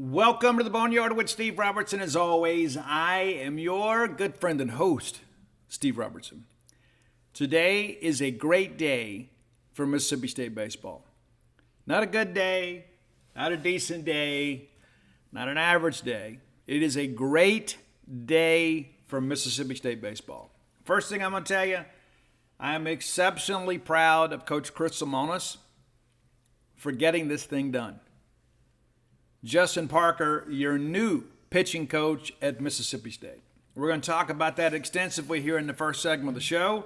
Welcome to the Boneyard with Steve Robertson. As always, I am your good friend and host, Steve Robertson. Today is a great day for Mississippi State baseball. Not a good day, not a decent day, not an average day. It is a great day for Mississippi State baseball. First thing I'm going to tell you, I am exceptionally proud of Coach Chris Lemonis for getting this thing done. Justin Parker, your new pitching coach at Mississippi State. We're going to talk about that extensively here in the first segment of the show.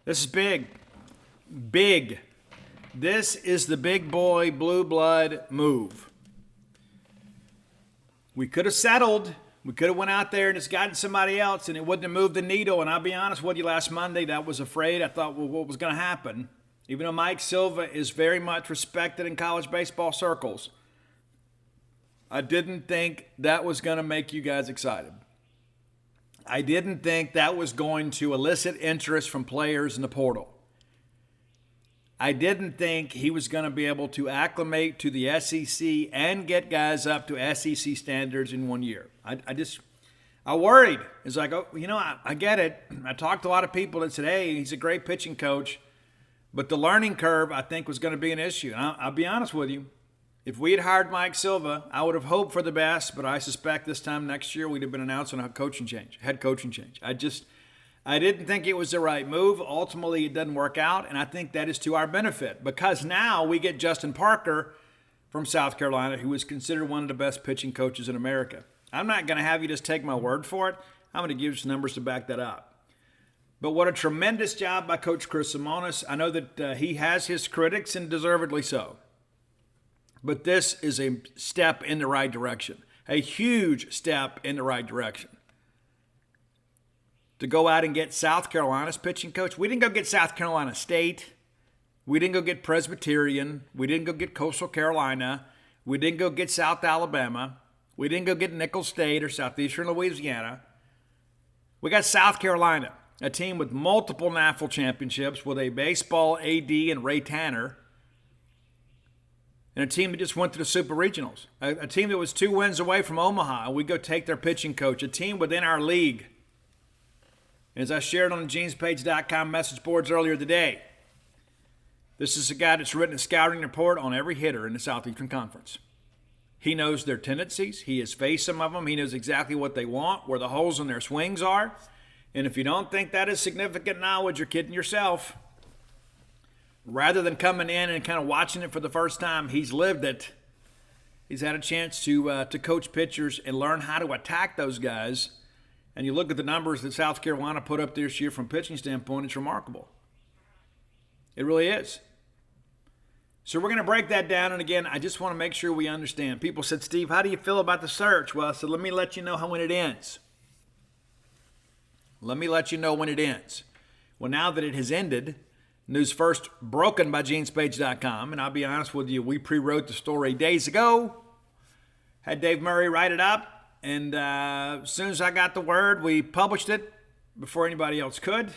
This is big. Big. This is the big boy blue blood move. We could have settled. We could have went out there and just gotten somebody else and it wouldn't have moved the needle. And I'll be honest with you, last Monday, I was afraid. I thought, well, what was going to happen? Even though Mike Silva is very much respected in college baseball circles, I didn't think that was going to make you guys excited. I didn't think that was going to elicit interest from players in the portal. I didn't think he was going to be able to acclimate to the SEC and get guys up to SEC standards in 1 year. I worried. It's like, oh, I get it. I talked to a lot of people that said, hey, he's a great pitching coach, but the learning curve, I think, was going to be an issue. And I'll be honest with you. If we had hired Mike Silva, I would have hoped for the best, but I suspect this time next year we'd have been announcing a head coaching change. I didn't think it was the right move. Ultimately, it doesn't work out, and I think that is to our benefit because now we get Justin Parker from South Carolina, who is considered one of the best pitching coaches in America. I'm not going to have you just take my word for it. I'm going to give you some numbers to back that up. But what a tremendous job by Coach Chris Lemonis. I know that he has his critics, and deservedly so. But this is a step in the right direction, a huge step in the right direction. To go out and get South Carolina's pitching coach. We didn't go get South Carolina State. We didn't go get Presbyterian. We didn't go get Coastal Carolina. We didn't go get South Alabama. We didn't go get Nicholls State or Southeastern Louisiana. We got South Carolina, a team with multiple NAFL championships with a baseball AD and Ray Tanner. And a team that just went to the Super Regionals. A team that was 2 wins away from Omaha. And we go take their pitching coach. A team within our league. As I shared on the genespage.com message boards earlier today, this is a guy that's written a scouting report on every hitter in the Southeastern Conference. He knows their tendencies. He has faced some of them. He knows exactly what they want, where the holes in their swings are. And if you don't think that is significant knowledge, you're kidding yourself. Rather than coming in and kind of watching it for the first time, he's lived it. He's had a chance to coach pitchers and learn how to attack those guys. And you look at the numbers that South Carolina put up this year from pitching standpoint, it's remarkable. It really is. So we're going to break that down. And again, I just want to make sure we understand. People said, Steve, how do you feel about the search? Well, I said, let me let you know when it ends. Let me let you know when it ends. Well, now that it has ended, news first broken by genespage.com, and I'll be honest with you, we pre-wrote the story days ago, had Dave Murray write it up, and as soon as I got the word, we published it before anybody else could,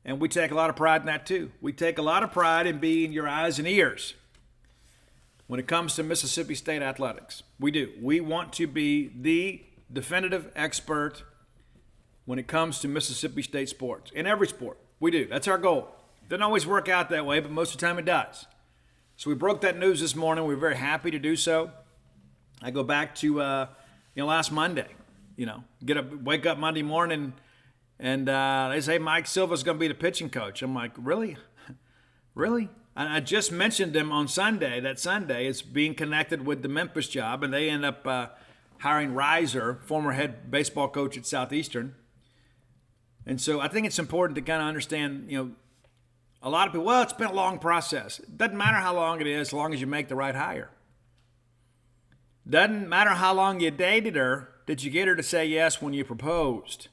and we take a lot of pride in that too. We take a lot of pride in being your eyes and ears when it comes to Mississippi State athletics. We do. We want to be the definitive expert when it comes to Mississippi State sports, in every sport. We do. That's our goal. Doesn't always work out that way, but most of the time it does. So we broke that news this morning. We're very happy to do so. I go back to last Monday. Wake up Monday morning, and they say Mike Silva's going to be the pitching coach. I'm like, really? Really? I just mentioned him on Sunday. That Sunday is being connected with the Memphis job, and they end up hiring Reiser, former head baseball coach at Southeastern. And so I think it's important to kind of understand, a lot of people, well, it's been a long process. It doesn't matter how long it is, as long as you make the right hire. Doesn't matter how long you dated her, did you get her to say yes when you proposed?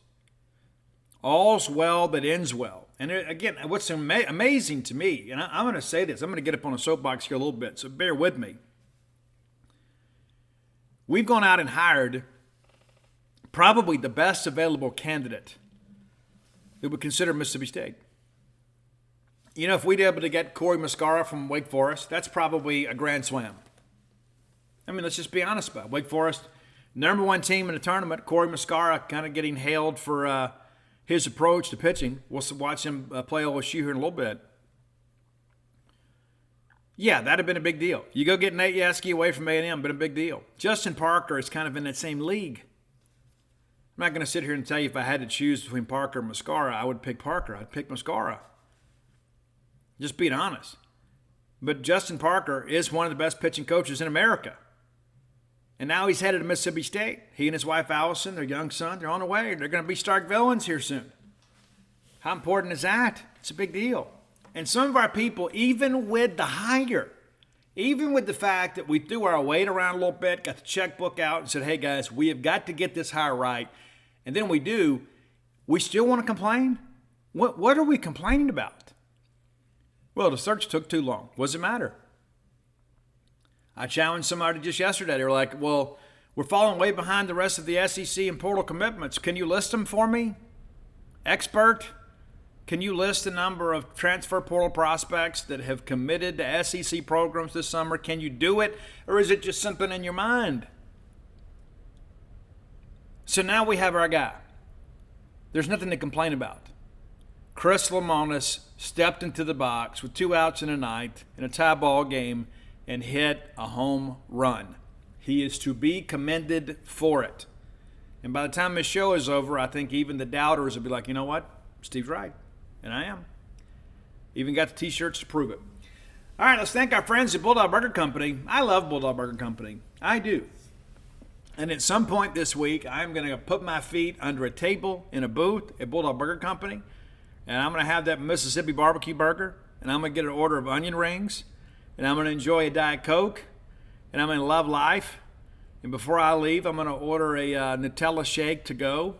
All's well that ends well. And again, what's amazing to me, and I'm going to say this, I'm going to get up on a soapbox here a little bit, so bear with me. We've gone out and hired probably the best available candidate that would consider Mississippi State. If we'd be able to get Corey Muscara from Wake Forest, that's probably a grand slam. I mean, let's just be honest about it. Wake Forest, number one team in the tournament. Corey Muscara kind of getting hailed for his approach to pitching. We'll watch him play OSU here in a little bit. Yeah, that'd have been a big deal. You go get Nate Yasky away from A&M, been a big deal. Justin Parker is kind of in that same league. I'm not going to sit here and tell you if I had to choose between Parker and Muscara, I would pick Parker. I'd pick Muscara. Just being honest. But Justin Parker is one of the best pitching coaches in America. And now he's headed to Mississippi State. He and his wife Allison, their young son, they're on the way. They're going to be Stark villains here soon. How important is that? It's a big deal. And some of our people, even with the hire, even with the fact that we threw our weight around a little bit, got the checkbook out and said, hey guys, we have got to get this hire right. And then we do, we still want to complain? What are we complaining about? Well, the search took too long. What does it matter? I challenged somebody just yesterday. They were like, well, we're falling way behind the rest of the SEC in portal commitments. Can you list them for me? Expert, can you list the number of transfer portal prospects that have committed to SEC programs this summer? Can you do it? Or is it just something in your mind? So now we have our guy. There's nothing to complain about. Chris Lemonis stepped into the box with 2 outs in a ninth in a tie ball game and hit a home run. He is to be commended for it. And by the time this show is over, I think even the doubters will be like, you know what? Steve's right. And I am. Even got the t-shirts to prove it. All right, let's thank our friends at Bulldog Burger Company. I love Bulldog Burger Company. I do. And at some point this week, I'm going to put my feet under a table in a booth at Bulldog Burger Company. And I'm going to have that Mississippi barbecue burger. And I'm going to get an order of onion rings. And I'm going to enjoy a Diet Coke. And I'm going to love life. And before I leave, I'm going to order a Nutella shake to go.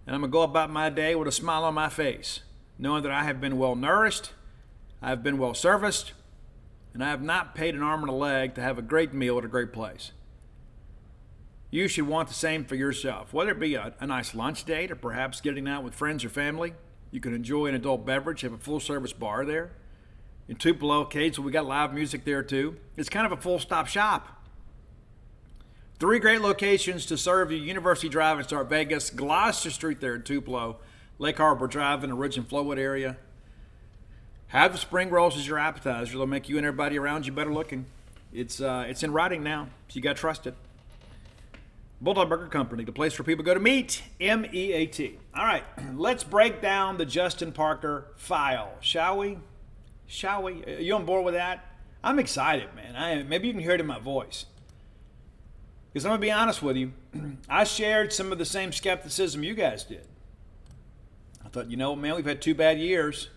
And I'm going to go about my day with a smile on my face, knowing that I have been well nourished, I have been well serviced, and I have not paid an arm and a leg to have a great meal at a great place. You should want the same for yourself, whether it be a nice lunch date or perhaps getting out with friends or family. You can enjoy an adult beverage, have a full-service bar there. In Tupelo, occasionally we got live music there too. It's kind of a full-stop shop. 3 great locations to serve you: University Drive in Start Vegas, Gloucester Street there in Tupelo, Lake Harbor Drive in the Ridge and Flowwood area. Have the spring rolls as your appetizer. They'll make you and everybody around you better looking. It's in writing now, so you got to trust it. Bulldog Burger Company, the place for people to go to meet, M-E-A-T. All right, let's break down the Justin Parker file, shall we? Shall we? Are you on board with that? I'm excited, man. Maybe you can hear it in my voice. Because I'm going to be honest with you, I shared some of the same skepticism you guys did. I thought, you know, man, we've had 2 bad years.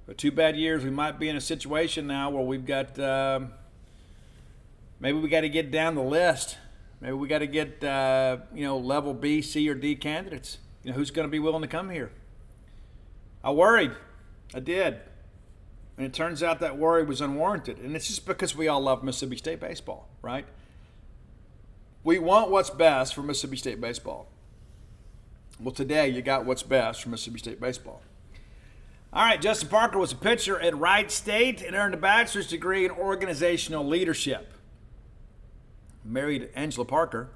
But 2 bad years, we might be in a situation now where we've got, maybe we got to get down the list. Maybe we got to get, level B, C, or D candidates. You know, who's going to be willing to come here? I worried. I did. And it turns out that worry was unwarranted. And it's just because we all love Mississippi State baseball, right? We want what's best for Mississippi State baseball. Well, today you got what's best for Mississippi State baseball. All right, Justin Parker was a pitcher at Wright State and earned a bachelor's degree in organizational leadership. Married Angela Parker,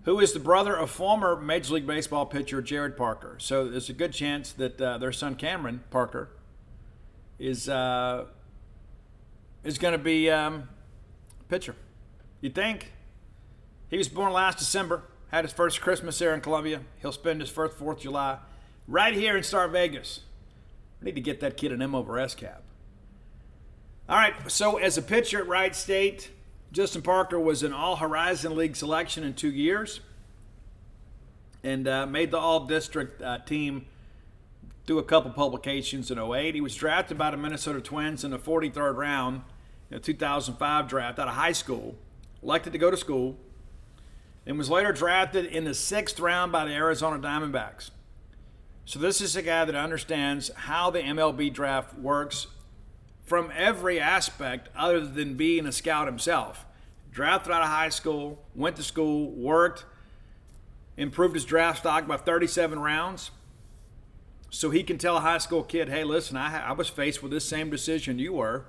who is the brother of former Major League Baseball pitcher Jared Parker. So there's a good chance that their son Cameron Parker is going to be a pitcher. You'd think. He was born last December, had his first Christmas there in Columbia. He'll spend his first 4th of July right here in Star Vegas. I need to get that kid an M over S cap. All right, so as a pitcher at Wright State, Justin Parker was an All-Horizon League selection in 2 years and made the All-District team through a couple publications in 2008. He was drafted by the Minnesota Twins in the 43rd round in the 2005 draft out of high school, elected to go to school, and was later drafted in the 6th round by the Arizona Diamondbacks. So this is a guy that understands how the MLB draft works from every aspect other than being a scout himself. Drafted out of high school, went to school, worked, improved his draft stock by 37 rounds. So he can tell a high school kid, hey, listen, I was faced with this same decision you were.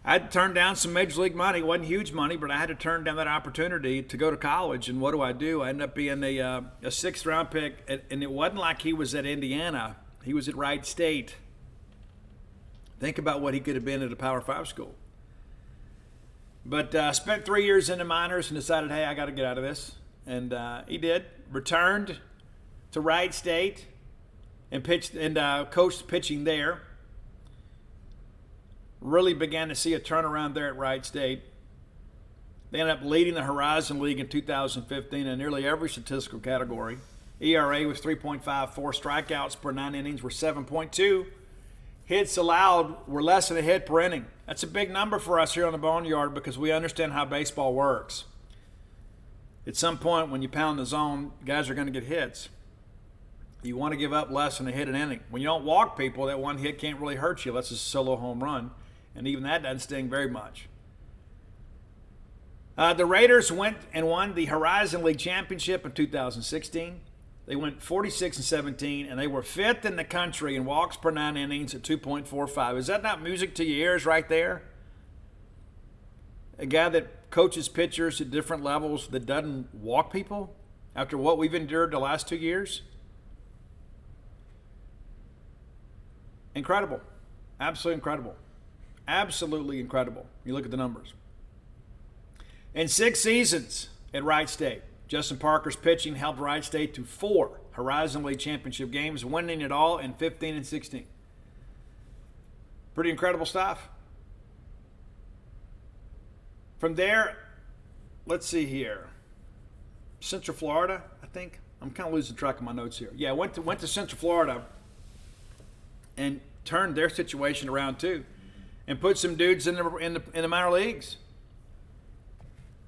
I had to turn down some major league money. It wasn't huge money, but I had to turn down that opportunity to go to college. And what do? I ended up being a sixth-round pick, and it wasn't like he was at Indiana. He was at Wright State. Think about what he could have been at a Power 5 school. But spent 3 years in the minors and decided, hey, I got to get out of this. And he did. Returned to Wright State and pitched and coached pitching there. Really began to see a turnaround there at Wright State. They ended up leading the Horizon League in 2015 in nearly every statistical category. ERA was 3.54. Strikeouts per 9 innings were 7.2. Hits allowed were less than a hit per inning. That's a big number for us here on the Boneyard because we understand how baseball works. At some point when you pound the zone, guys are going to get hits. You want to give up less than a hit an inning. When you don't walk people, that one hit can't really hurt you unless it's a solo home run. And even that doesn't sting very much. The Raiders went and won the Horizon League Championship in 2016. They went 46-17, and they were fifth in the country in walks per 9 innings at 2.45. Is that not music to your ears right there? A guy that coaches pitchers at different levels that doesn't walk people after what we've endured the last 2 years? Incredible. Absolutely incredible. Absolutely incredible. You look at the numbers. In 6 seasons at Wright State, Justin Parker's pitching helped Wright State to 4 Horizon League Championship games, winning it all in 15 and 16. Pretty incredible stuff. From there, let's see here. Central Florida, I think. I'm kind of losing track of my notes here. Yeah, went to Central Florida and turned their situation around too, and put some dudes in the minor leagues.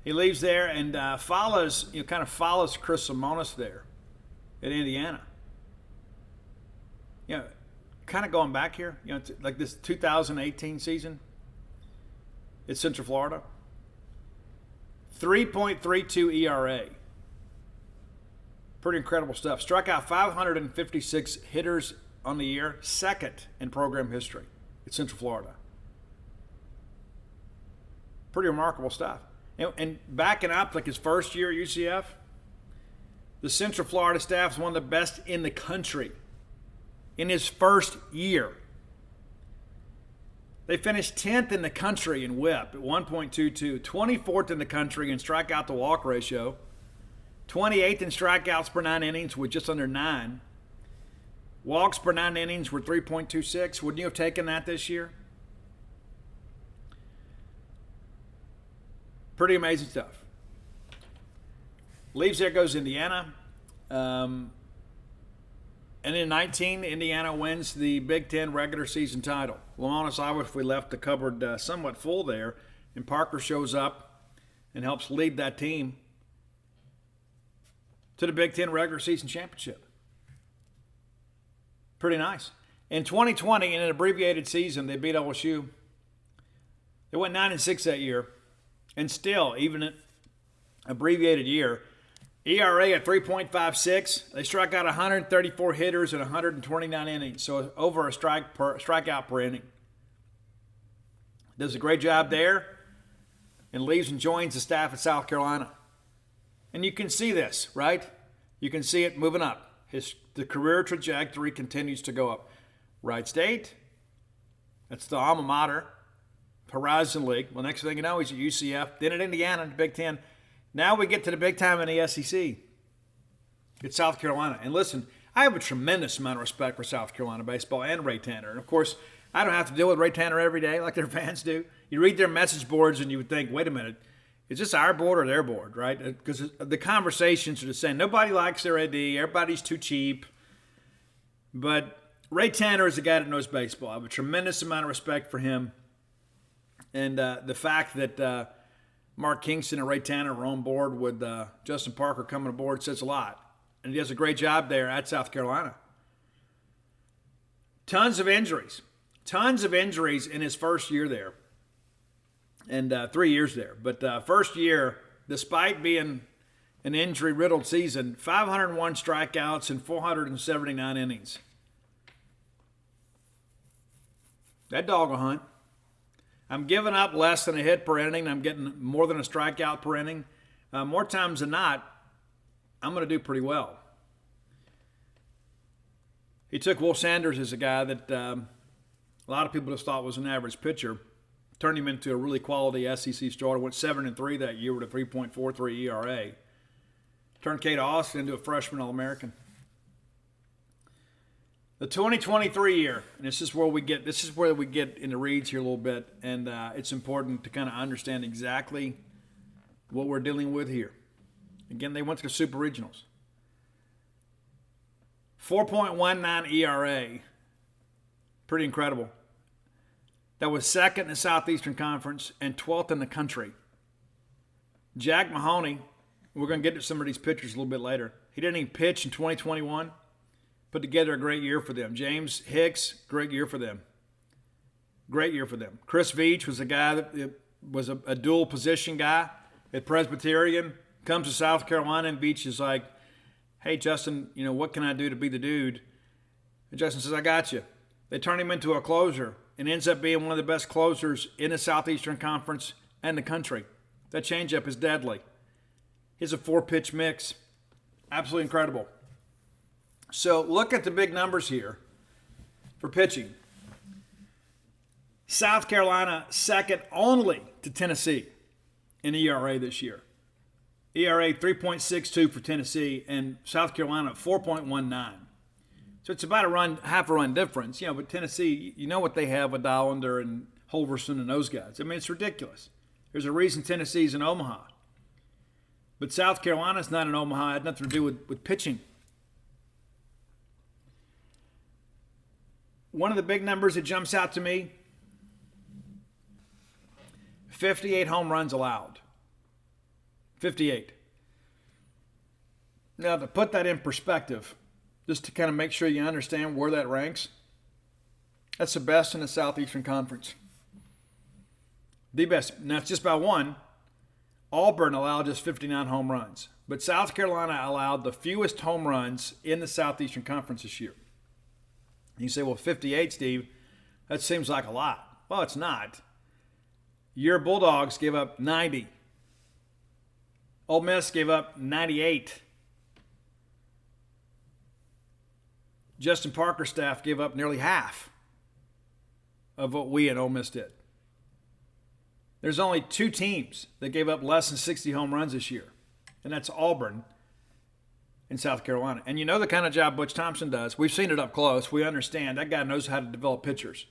He leaves there and follows Chris Simonis there at Indiana. Kind of going back here, like this 2018 season at Central Florida. 3.32 ERA. Pretty incredible stuff. Struck out 556 hitters on the year, second in program history at Central Florida. Pretty remarkable stuff. And backing up, like his first year at UCF, the Central Florida staff is one of the best in the country in his first year. They finished 10th in the country in WHIP at 1.22, 24th in the country in strikeout to walk ratio, 28th in strikeouts per 9 innings with just under 9. Walks per 9 innings were 3.26. Wouldn't you have taken that this year? Pretty amazing stuff. Leaves there, goes to Indiana. And in 19, Indiana wins the Big Ten regular season title. Lamonis, I wish we left the cupboard somewhat full there. And Parker shows up and helps lead that team to the Big Ten regular season championship. Pretty nice. In 2020, in an abbreviated season, they beat LSU. They went 9-6 that year. And still, even an abbreviated year, ERA at 3.56. They struck out 134 hitters in 129 innings, so over a strikeout per inning. Does a great job there and leaves and joins the staff at South Carolina. And you can see this, right? You can see it moving up. The career trajectory continues to go up. Wright State, that's the alma mater. Horizon League. Well, next thing you know, he's at UCF. Then at Indiana in the Big Ten. Now we get to the big time in the SEC. It's South Carolina. And listen, I have a tremendous amount of respect for South Carolina baseball and Ray Tanner. And, of course, I don't have to deal with Ray Tanner every day like their fans do. You read their message boards and you would think, wait a minute, is this our board or their board, right? Because the conversations are the same. Nobody likes their AD. Everybody's too cheap. But Ray Tanner is a guy that knows baseball. I have a tremendous amount of respect for him. And the fact that Mark Kingston and Ray Tanner are on board with Justin Parker coming aboard says a lot. And he does a great job there at South Carolina. Tons of injuries. Tons of injuries in his first year there. And 3 years there. But first year, despite being an injury-riddled season, 501 strikeouts and 479 innings. That dog will hunt. I'm giving up less than a hit per inning. I'm getting more than a strikeout per inning. More times than not, I'm going to do pretty well. He took Will Sanders as a guy that a lot of people just thought was an average pitcher. Turned him into a really quality SEC starter. Went 7-3 that year with a 3.43 ERA. Turned Kate Austin into a freshman All-American. The 2023 year, and this is where we get in the reads here a little bit, and it's important to kind of understand exactly what we're dealing with here. Again, they went to the Super Regionals. 4.19 ERA. Pretty incredible. That was second in the Southeastern Conference and 12th in the country. Jack Mahoney, we're going to get to some of these pitchers a little bit later. He didn't even pitch in 2021. Put together a great year for them. James Hicks, great year for them. Great year for them. Chris Veach was a guy that was a dual position guy at Presbyterian. Comes to South Carolina, and Veach is like, hey, Justin, what can I do to be the dude? And Justin says, I got you. They turn him into a closer and ends up being one of the best closers in the Southeastern Conference and the country. That changeup is deadly. He's a 4-pitch mix. Absolutely incredible. So look at the big numbers here for pitching. South Carolina second only to Tennessee in ERA this year. ERA 3.62 for Tennessee, and South Carolina 4.19. So it's about half a run difference. But Tennessee, you know what they have with Dollander and Holverson and those guys. I mean, it's ridiculous. There's a reason Tennessee's in Omaha. But South Carolina's not in Omaha. It had nothing to do with pitching. One of the big numbers that jumps out to me, 58 home runs allowed. 58. Now, to put that in perspective, just to kind of make sure you understand where that ranks, that's the best in the Southeastern Conference. The best. Now, it's just by one. Auburn allowed just 59 home runs. But South Carolina allowed the fewest home runs in the Southeastern Conference this year. You say, well, 58, Steve, that seems like a lot. Well, it's not. Your Bulldogs gave up 90. Ole Miss gave up 98. Justin Parker's staff gave up nearly half of what we and Ole Miss did. There's only 2 teams that gave up less than 60 home runs this year, and that's Auburn and South Carolina. And you know the kind of job Butch Thompson does. We've seen it up close. We understand. That guy knows how to develop pitchers.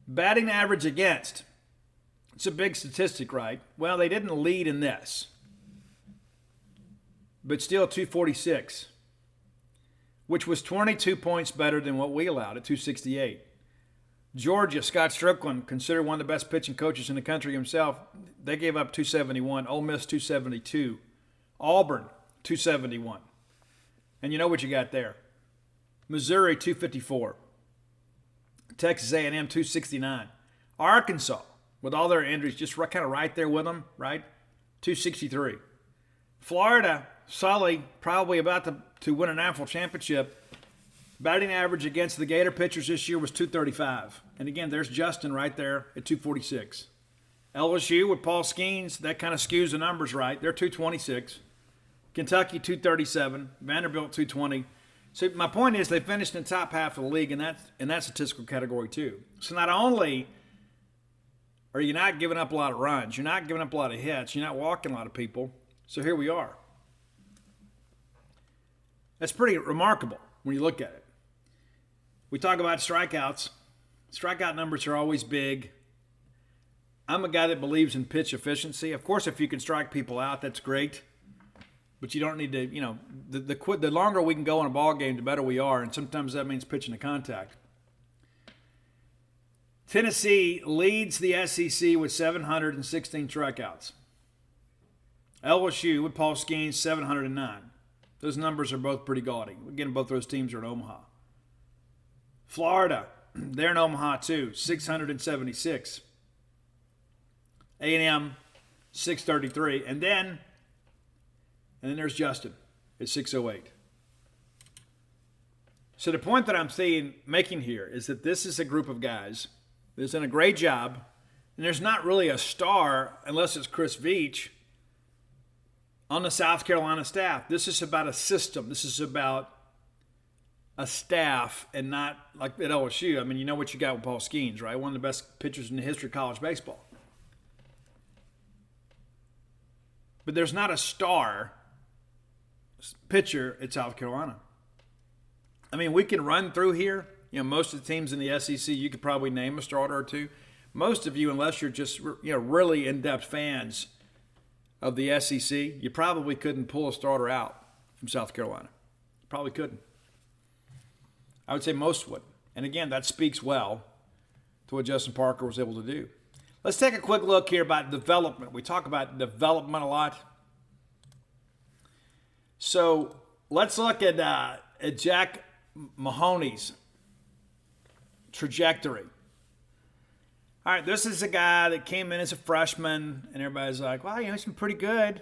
Batting average against. It's a big statistic, right? Well, they didn't lead in this, but still 246, which was 22 points better than what we allowed at 268. Georgia, Scott Strickland, considered one of the best pitching coaches in the country himself, they gave up 271. Ole Miss 272. Auburn 271. And you know what you got there. Missouri 254. Texas A&M 269. Arkansas, with all their injuries, just kind of right there with them, right? 263. Florida, Sully, probably about to win a national championship. Batting average against the Gator pitchers this year was 235. And again, there's Justin right there at 246. LSU with Paul Skeens, that kind of skews the numbers right. They're 226. Kentucky 237. Vanderbilt 220. So my point is they finished in the top half of the league in that statistical category too. So not only are you not giving up a lot of runs, you're not giving up a lot of hits, you're not walking a lot of people. So here we are. That's pretty remarkable when you look at it. We talk about strikeouts. Strikeout numbers are always big. I'm a guy that believes in pitch efficiency. Of course, if you can strike people out, that's great. But you don't need to, the longer we can go in a ball game, the better we are. And sometimes that means pitching to contact. Tennessee leads the SEC with 716 strikeouts. LSU with Paul Skeens, 709. Those numbers are both pretty gaudy. Again, both those teams are in Omaha. Florida, they're in Omaha too, 676. A&M, 633. And then there's Justin at 608. So the point that I'm making here is that this is a group of guys that's done a great job And there's not really a star, unless it's Chris Veach, on the South Carolina staff. This is about a system. This is about a staff, and not like at LSU. I mean, you know what you got with Paul Skeens, right? One of the best pitchers in the history of college baseball. But there's not a star pitcher at South Carolina. I mean, we can run through here. You know, most of the teams in the SEC, you could probably name a starter or two. Most of you, unless you're just really in-depth fans of the SEC, you probably couldn't pull a starter out from South Carolina. Probably couldn't. I would say most would. And again, that speaks well to what Justin Parker was able to do. Let's take a quick look here about development. We talk about development a lot. So let's look at Jack Mahoney's trajectory. All right, this is a guy that came in as a freshman, and everybody's like, well, he's been pretty good.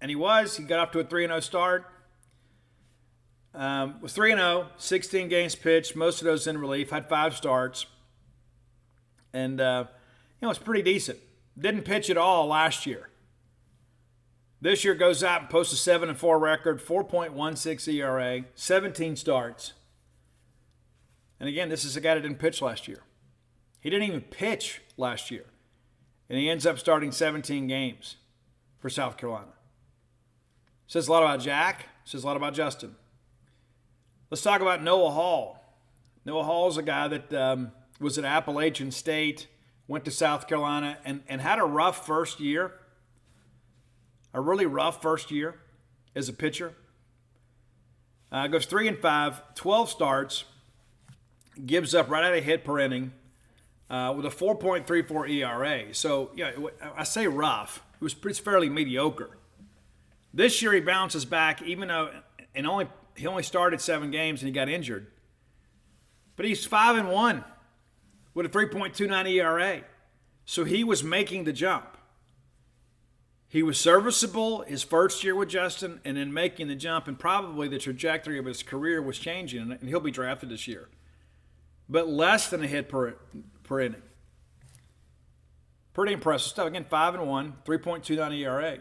And he was. He got off to a 3-0 start. Was 3-0, 16 games pitched, most of those in relief, had 5 starts. And, it's pretty decent. Didn't pitch at all last year. This year goes out and posts a 7-4 record, 4.16 ERA, 17 starts. And again, this is a guy that didn't pitch last year. He didn't even pitch last year. And he ends up starting 17 games for South Carolina. Says a lot about Jack. Says a lot about Justin. Let's talk about Noah Hall. Noah Hall is a guy that was at Appalachian State, went to South Carolina, and had a rough first year. A really rough first year as a pitcher. Goes 3-5, 12 starts, gives up right at a hit per inning with a 4.34 ERA. So, I say rough. It was fairly mediocre. This year he bounces back, even though he only started 7 games and he got injured. But he's 5-1 with a 3.29 ERA. So he was making the jump. He was serviceable his first year with Justin, and then making the jump, and probably the trajectory of his career was changing, and he'll be drafted this year. But less than a hit per inning. Pretty impressive stuff. Again, 5-1, 3.29 ERA.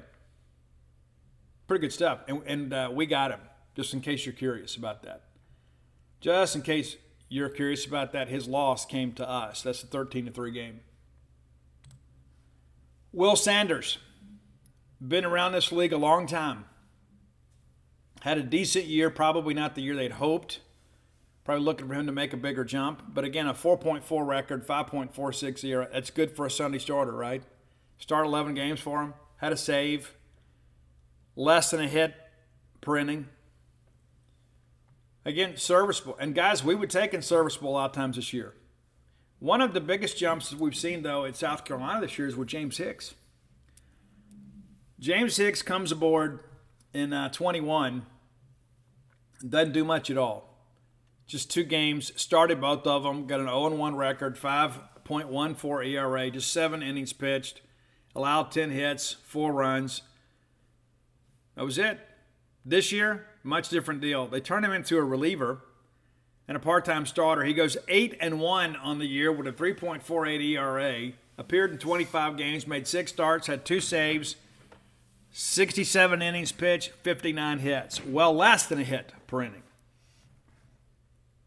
Pretty good stuff. And we got him, just in case you're curious about that. Just in case you're curious about that, his loss came to us. That's a 13-3 game. Will Sanders. Been around this league a long time. Had a decent year, probably not the year they'd hoped. Probably looking for him to make a bigger jump. But again, a 4.4 record, 5.46 ERA. That's good for a Sunday starter, right? Started 11 games for him. Had a save. Less than a hit per inning. Again, serviceable. And guys, we would take in serviceable a lot of times this year. One of the biggest jumps that we've seen, though, at South Carolina this year is with James Hicks. James Hicks comes aboard in 21. Doesn't do much at all. Just 2 games. Started both of them. Got an 0-1 record. 5.14 ERA. Just 7 innings pitched. Allowed 10 hits. 4 runs. That was it. This year, much different deal. They turned him into a reliever and a part-time starter. He goes 8-1 on the year with a 3.48 ERA. Appeared in 25 games. Made 6 starts. Had 2 saves. 67 innings pitched, 59 hits. Well less than a hit per inning.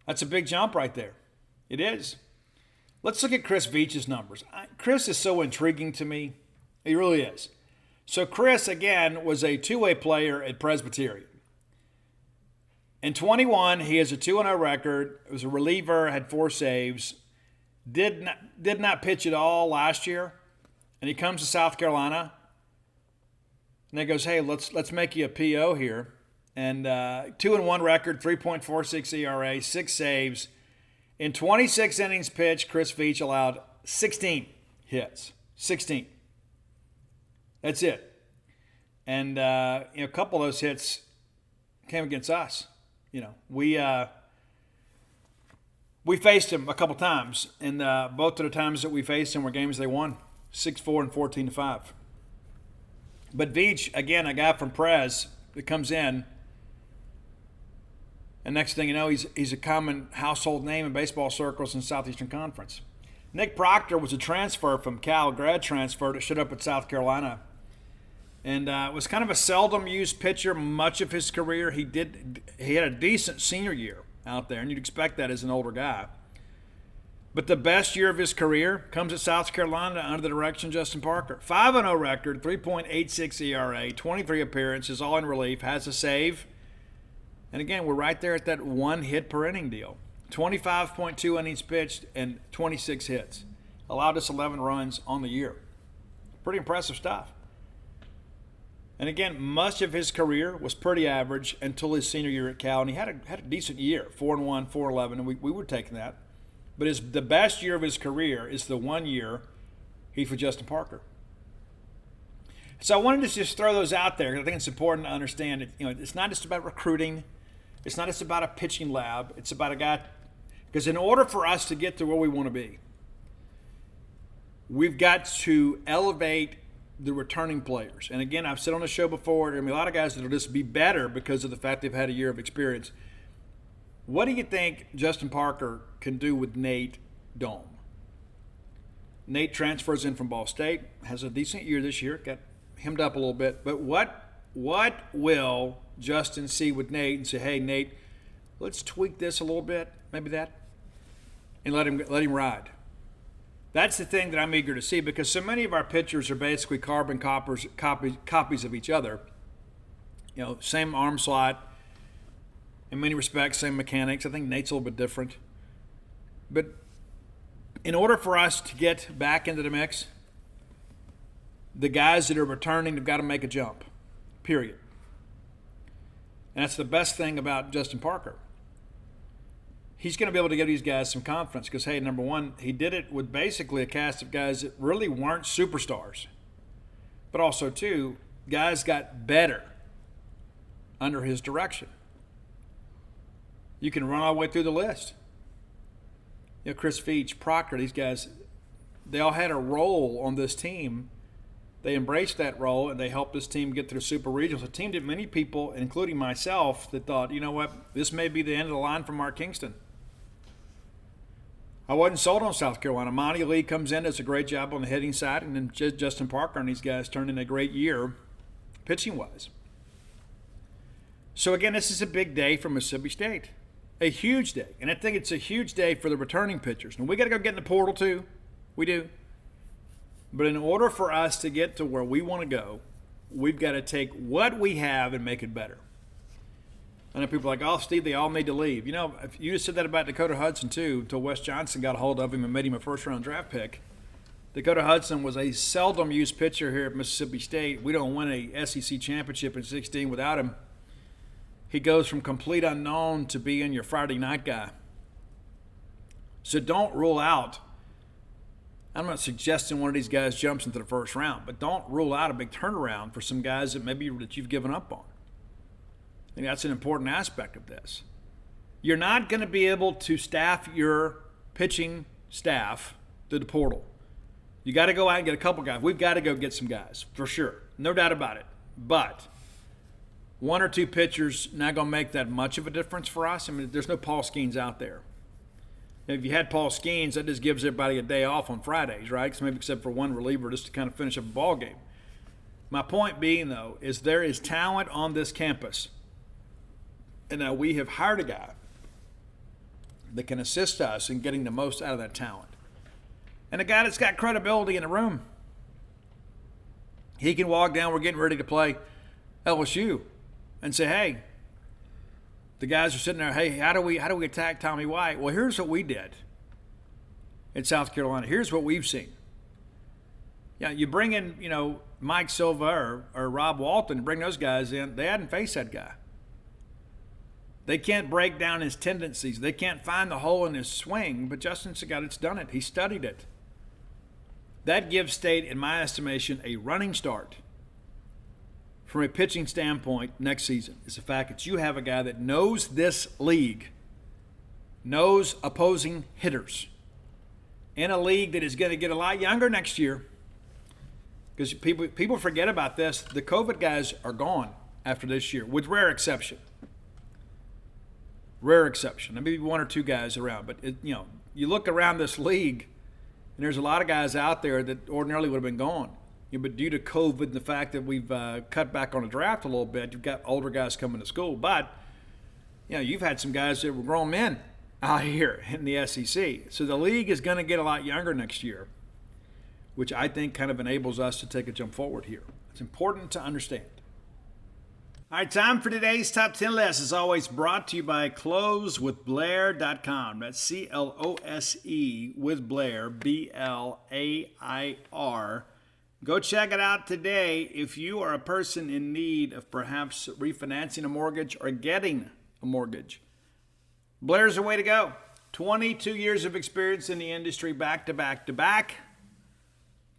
That's a big jump right there. It is. Let's look at Chris Veach's numbers. Chris is so intriguing to me. He really is. So Chris, again, was a 2-way player at Presbyterian. In 21, he has a 2-0 record. It was a reliever, had 4 saves. Did not pitch at all last year. And he comes to South Carolina. And he goes, hey, let's make you a PO here. And 2-1 record, 3.46 ERA, 6 saves. In 26 innings pitched, Chris Veach allowed 16 hits. 16. That's it. And a couple of those hits came against us. We faced him a couple times, and both of the times that we faced him were games they won, 6-4 and 14-5. But Veach, again, a guy from Prez that comes in, and next thing you know, he's a common household name in baseball circles in Southeastern Conference. Nick Proctor was a transfer from Cal, grad transfer that showed up at South Carolina. And was kind of a seldom used pitcher much of his career. He had a decent senior year out there, and you'd expect that as an older guy. But the best year of his career comes at South Carolina under the direction of Justin Parker. 5-0 record, 3.86 ERA, 23 appearances, all in relief, has a save. And again, we're right there at that 1 hit per inning deal. 25.2 innings pitched and 26 hits. Allowed us 11 runs on the year. Pretty impressive stuff. And again, much of his career was pretty average until his senior year at Cal, and he had a decent year, 4-1, 4-11, and we were taking that. But the best year of his career is the 1 year he's with Justin Parker. So I wanted to just throw those out there because I think it's important to understand that, it's not just about recruiting. It's not just about a pitching lab. It's about a guy. Because in order for us to get to where we want to be, we've got to elevate the returning players. And again, I've said on the show before, there are a lot of guys that will just be better because of the fact they've had a year of experience. What do you think Justin Parker can do with Nate Dome? Nate transfers in from Ball State, has a decent year this year, got hemmed up a little bit. But what will Justin see with Nate and say, hey, Nate, let's tweak this a little bit, maybe that, and let him ride? That's the thing that I'm eager to see because so many of our pitchers are basically carbon copies of each other. Same arm slot, in many respects, same mechanics. I think Nate's a little bit different. But in order for us to get back into the mix, the guys that are returning have got to make a jump, period. And that's the best thing about Justin Parker. He's going to be able to give these guys some confidence because, hey, number one, he did it with basically a cast of guys that really weren't superstars. But also, two, guys got better under his direction. You can run all the way through the list. Chris Veach, Proctor, these guys, they all had a role on this team. They embraced that role, and they helped this team get to the Super Regionals. A team that many people, including myself, that thought, you know what, this may be the end of the line for Mark Kingston. I wasn't sold on South Carolina. Monty Lee comes in, does a great job on the hitting side, and then Justin Parker and these guys turned in a great year pitching-wise. So, again, this is a big day for Mississippi State. A huge day. And I think it's a huge day for the returning pitchers. And we got to go get in the portal, too. We do. But in order for us to get to where we want to go, we've got to take what we have and make it better. I know people are like, oh, Steve, they all need to leave. If you just said that about Dakota Hudson, too, until Wes Johnson got a hold of him and made him a first-round draft pick. Dakota Hudson was a seldom-used pitcher here at Mississippi State. We don't win a SEC championship in 16 without him. He goes from complete unknown to being your Friday night guy. So don't rule out. I'm not suggesting one of these guys jumps into the first round, but don't rule out a big turnaround for some guys that you've given up on. I think that's an important aspect of this. You're not going to be able to staff your pitching staff through the portal. You got to go out and get a couple guys. We've got to go get some guys, for sure. No doubt about it. But one or two pitchers not going to make that much of a difference for us. I mean, there's no Paul Skeens out there. If you had Paul Skeens, that just gives everybody a day off on Fridays, right? So maybe except for one reliever just to kind of finish up a ball game. My point being, though, is there is talent on this campus. And now we have hired a guy that can assist us in getting the most out of that talent. And a guy that's got credibility in the room. He can walk down, we're getting ready to play LSU, and say, hey, the guys are sitting there, hey, how do we attack Tommy White? Well, here's what we did in South Carolina. Here's what we've seen. Yeah, you bring in, Mike Silva or Rob Walton, bring those guys in. They hadn't faced that guy. They can't break down his tendencies. They can't find the hole in his swing, but Justin's the guy that's done it. He studied it. That gives State, in my estimation, a running start from a pitching standpoint next season. Is the fact that you have a guy that knows this league, knows opposing hitters, in a league that is going to get a lot younger next year. Because people forget about this. The COVID guys are gone after this year, with rare exception. Rare exception. Maybe one or two guys around. But, you look around this league, And there's a lot of guys out there that ordinarily would have been gone. But due to COVID and the fact that we've cut back on the draft a little bit, you've got older guys coming to school. But, you've had some guys that were grown men out here in the SEC. So the league is going to get a lot younger next year, which I think kind of enables us to take a jump forward here. It's important to understand. All right, time for today's top 10 list. As always, brought to you by closewithblair.com. That's CLOSE with Blair, BLAIR. Go check it out today if you are a person in need of perhaps refinancing a mortgage or getting a mortgage. Blair's the way to go. 22 years of experience in the industry, back to back to back.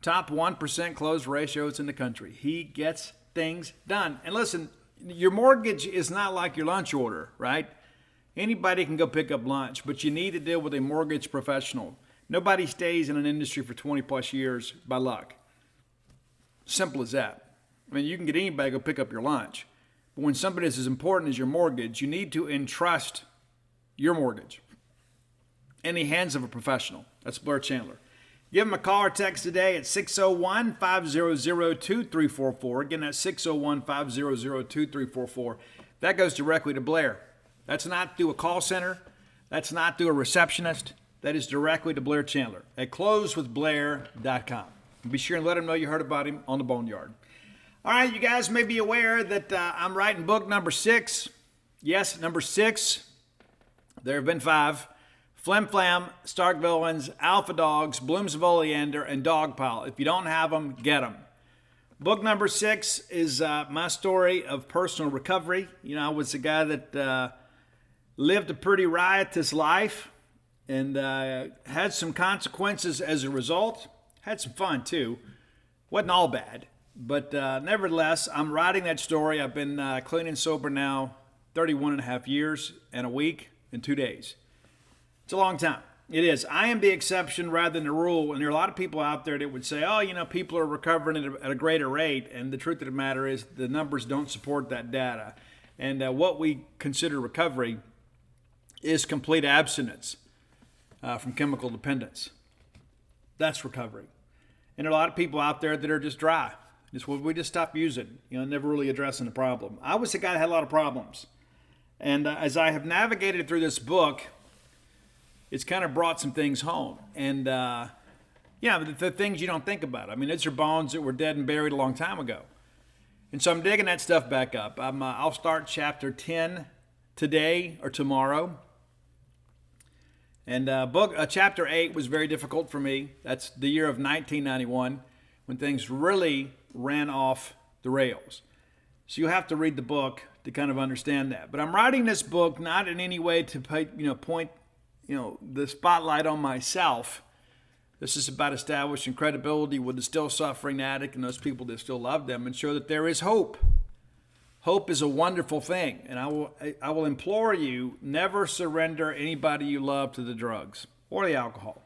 Top 1% close ratios in the country. He gets things done. And listen, your mortgage is not like your lunch order, right? Anybody can go pick up lunch, but you need to deal with a mortgage professional. Nobody stays in an industry for 20 plus years by luck. Simple as that. I mean, you can get anybody to go pick up your lunch. But when somebody is as important as your mortgage, you need to entrust your mortgage in the hands of a professional. That's Blair Chandler. Give him a call or text today at 601-500-2344. Again, that's 601-500-2344. That goes directly to Blair. That's not through a call center. That's not through a receptionist. That is directly to Blair Chandler at closewithblair.com. Be sure and let him know you heard about him on the Boneyard. All right, you guys may be aware that I'm writing book number 6. Yes, number 6. There have been 5. Flim Flam, Stark Villains, Alpha Dogs, Blooms of Oleander, and Dogpile. If you don't have them, get them. Book number 6 is my story of personal recovery. I was a guy that lived a pretty riotous life and had some consequences as a result. Had some fun, too. Wasn't all bad. But nevertheless, I'm writing that story. I've been clean and sober now 31 and a half years and a week and 2 days. It's a long time. It is. I am the exception rather than the rule. And there are a lot of people out there that would say, people are recovering at a greater rate. And the truth of the matter is the numbers don't support that data. And what we consider recovery is complete abstinence from chemical dependence. That's recovery. And there are a lot of people out there that are just dry. Just what we just stop using, never really addressing the problem. I was a guy that had a lot of problems. And as I have navigated through this book, it's kind of brought some things home. And, the things you don't think about. I mean, it's your bones that were dead and buried a long time ago. And so I'm digging that stuff back up. I'll start chapter 10 today or tomorrow. And chapter 8 was very difficult for me. That's the year of 1991 when things really ran off the rails. So you have to read the book to kind of understand that. But I'm writing this book not in any way to point the spotlight on myself. This is about establishing credibility with the still suffering addict and those people that still love them and show that there is hope. Hope is a wonderful thing, and I will implore you, never surrender anybody you love to the drugs or the alcohol.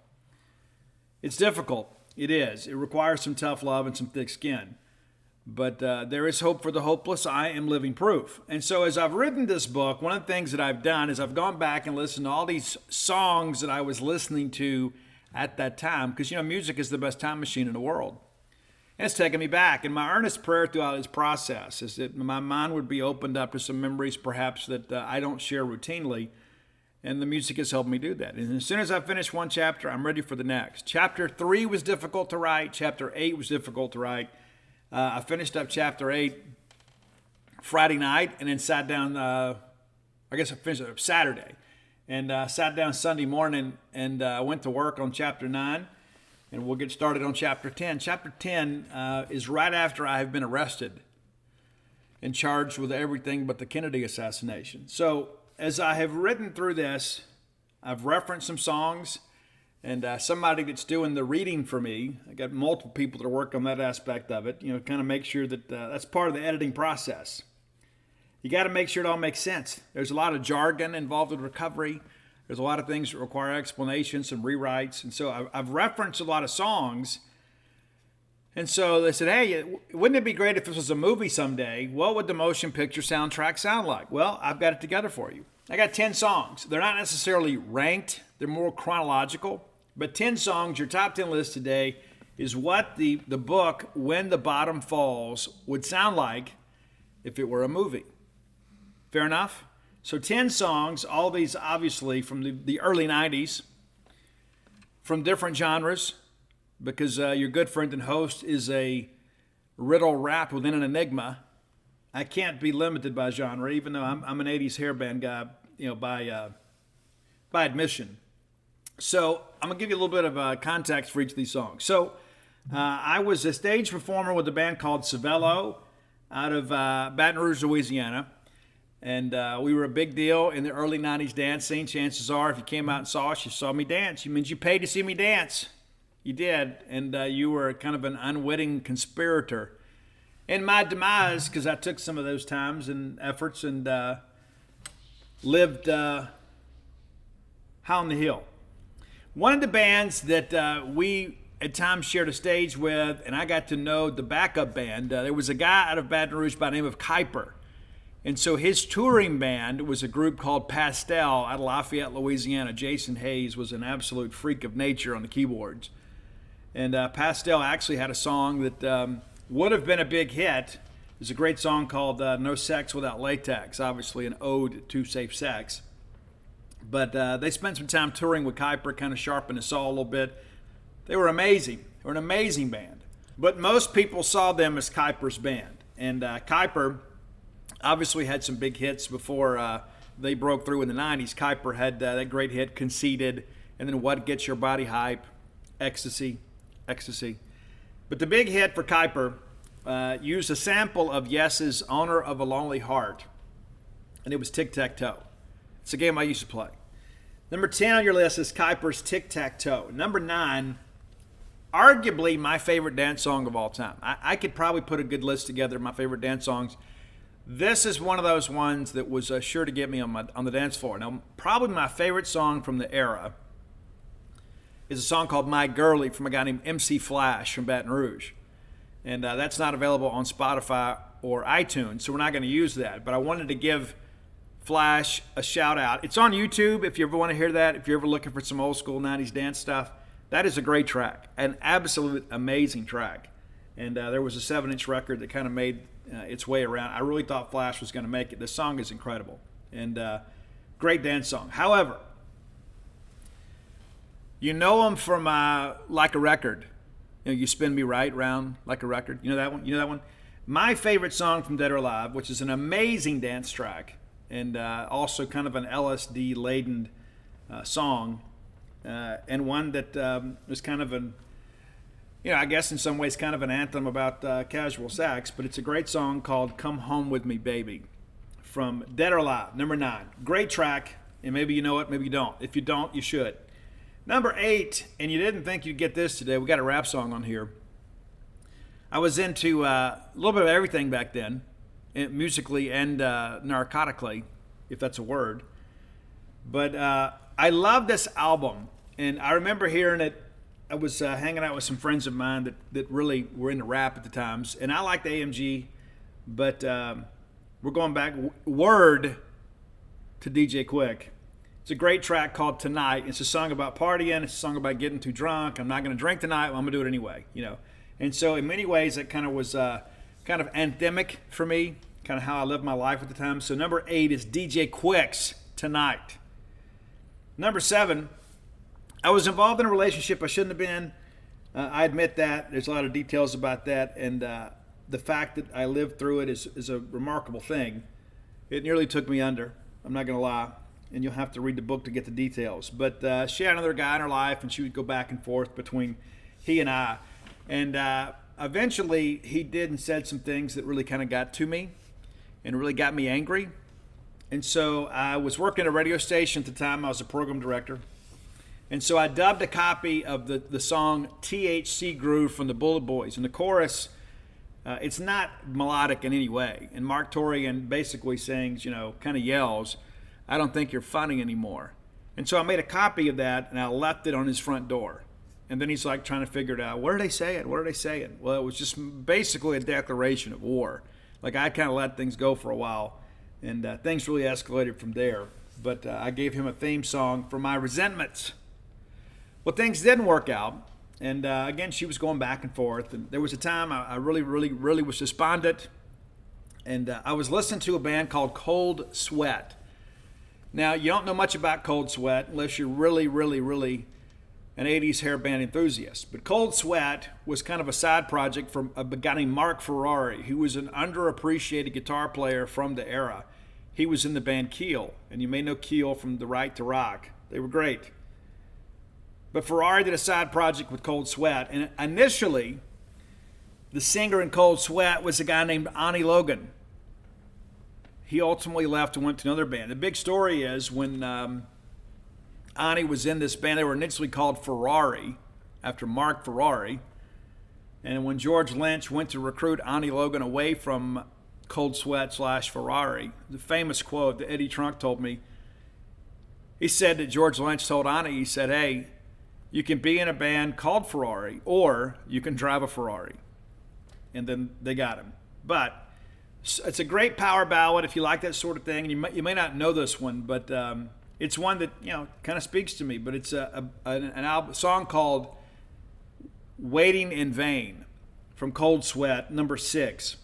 It's difficult. It is. It requires some tough love and some thick skin. But there is hope for the hopeless. I am living proof. And so as I've written this book, one of the things that I've done is I've gone back and listened to all these songs that I was listening to at that time, because, music is the best time machine in the world. And it's taken me back. And my earnest prayer throughout this process is that my mind would be opened up to some memories perhaps that I don't share routinely. And the music has helped me do that. And as soon as I finish one chapter, I'm ready for the next. Chapter 3 was difficult to write. Chapter 8 was difficult to write. I finished up chapter 8 Friday night and then sat down, I finished it up Saturday. And sat down Sunday morning and went to work on chapter 9. And we'll get started on chapter 10. Chapter 10 is right after I have been arrested and charged with everything but the Kennedy assassination. So as I have written through this, I've referenced some songs and somebody that's doing the reading for me. I got multiple people that are working on that aspect of it, kind of make sure that that's part of the editing process. You got to make sure it all makes sense. There's a lot of jargon involved in recovery. There's a lot of things that require explanations, some rewrites. And so I've referenced a lot of songs. And so they said, hey, wouldn't it be great if this was a movie someday? What would the motion picture soundtrack sound like? Well, I've got it together for you. I got 10 songs. They're not necessarily ranked. They're more chronological. But 10 songs, your top 10 list today, is what the book When the Bottom Falls would sound like if it were a movie. Fair enough? So 10 songs, all these obviously from the early 90s, from different genres, because your good friend and host is a riddle wrapped within an enigma. I can't be limited by genre, even though I'm an 80s hairband guy, by admission. So I'm going to give you a little bit of context for each of these songs. So I was a stage performer with a band called Savello out of Baton Rouge, Louisiana. And we were a big deal in the early 90s dance scene. Chances are, if you came out and saw us, you saw me dance. You means you paid to see me dance. You did. And you were kind of an unwitting conspirator in my demise, because I took some of those times and efforts and lived high on the hill. One of the bands that we at times shared a stage with, and I got to know the backup band, there was a guy out of Baton Rouge by the name of Kuiper. And so his touring band was a group called Pastel out of Lafayette, Louisiana. Jason Hayes was an absolute freak of nature on the keyboards. And Pastel actually had a song that would have been a big hit. There's a great song called No Sex Without Latex, obviously an ode to safe sex. But they spent some time touring with Kuiper, kind of sharpened the saw a little bit. They were amazing. They were an amazing band. But most people saw them as Kuiper's band. And Kuiper obviously had some big hits before they broke through in the 90s. Kuiper had that great hit, Conceited, and then What Gets Your Body Hype, Ecstasy. But the big hit for Kuiper used a sample of Yes's Owner of a Lonely Heart, and it was Tic-Tac-Toe. It's a game I used to play. Number 10 on your list is Kuiper's Tic-Tac-Toe. Number 9, arguably my favorite dance song of all time. I could probably put a good list together of my favorite dance songs. This is one of those ones that was sure to get me on the dance floor. Now, probably my favorite song from the era is a song called My Girlie from a guy named MC Flash from Baton Rouge. And that's not available on Spotify or iTunes, so we're not going to use that. But I wanted to give Flash a shout out. It's on YouTube if you ever want to hear that, if you're ever looking for some old school 90s dance stuff. That is a great track, an absolute amazing track. And there was a 7-inch record that kind of made its way around. I really thought Flash was going to make it. The song is incredible and great dance song. However, you know him from Like a Record. You spin me right round like a record. You know that one? You know that one? My favorite song from Dead or Alive, which is an amazing dance track and also kind of an LSD-laden song, and one that was kind of an, I guess in some ways kind of an anthem about casual sex, but it's a great song called Come Home With Me, Baby from Dead or Alive, number 9. Great track, and maybe you know it, maybe you don't. If you don't, you should. Number 8, and you didn't think you'd get this today, we got a rap song on here. I was into a little bit of everything back then, musically and narcotically, if that's a word. But I love this album, and I remember hearing it. I was hanging out with some friends of mine that really were into rap at the times, and I liked AMG, but we're going back word to DJ Quick. It's a great track called Tonight. It's a song about partying. It's a song about getting too drunk. I'm not going to drink tonight. Well, I'm going to do it anyway, And so in many ways, it kind of was kind of anthemic for me, kind of how I lived my life at the time. So number 8 is DJ Quick's Tonight. Number 7, I was involved in a relationship I shouldn't have been. I admit that. There's a lot of details about that. And the fact that I lived through it is a remarkable thing. It nearly took me under. I'm not going to lie. And you'll have to read the book to get the details. But she had another guy in her life, and she would go back and forth between he and I. And eventually, he did and said some things that really kind of got to me and really got me angry. And so I was working at a radio station at the time. I was a program director. And so I dubbed a copy of the song THC Groove from the Bullet Boys. And the chorus, it's not melodic in any way. And Mark Torian basically sings, kind of yells, I don't think you're funny anymore. And so I made a copy of that, and I left it on his front door. And then he's like trying to figure it out. What are they saying? What are they saying? Well, it was just basically a declaration of war. Like I kind of let things go for a while, and things really escalated from there. But I gave him a theme song for my resentments. Well, things didn't work out. And again, she was going back and forth. And there was a time I really, really, really was despondent. And I was listening to a band called Cold Sweat. Now, you don't know much about Cold Sweat unless you're really, really, really an 80s hair band enthusiast. But Cold Sweat was kind of a side project from a guy named Mark Ferrari, who was an underappreciated guitar player from the era. He was in the band Keel, and you may know Keel from The Right to Rock. They were great. But Ferrari did a side project with Cold Sweat, and initially, the singer in Cold Sweat was a guy named Ani Logan. He ultimately left and went to another band. The big story is when Ani was in this band, they were initially called Ferrari, after Mark Ferrari. And when George Lynch went to recruit Ani Logan away from Cold Sweat / Ferrari, the famous quote that Eddie Trunk told me, he said that George Lynch told Ani, he said, hey, you can be in a band called Ferrari, or you can drive a Ferrari. And then they got him. But it's a great power ballad if you like that sort of thing. You may not know this one, but it's one that kind of speaks to me. But it's an song called "Waiting in Vain" from Cold Sweat, number 6.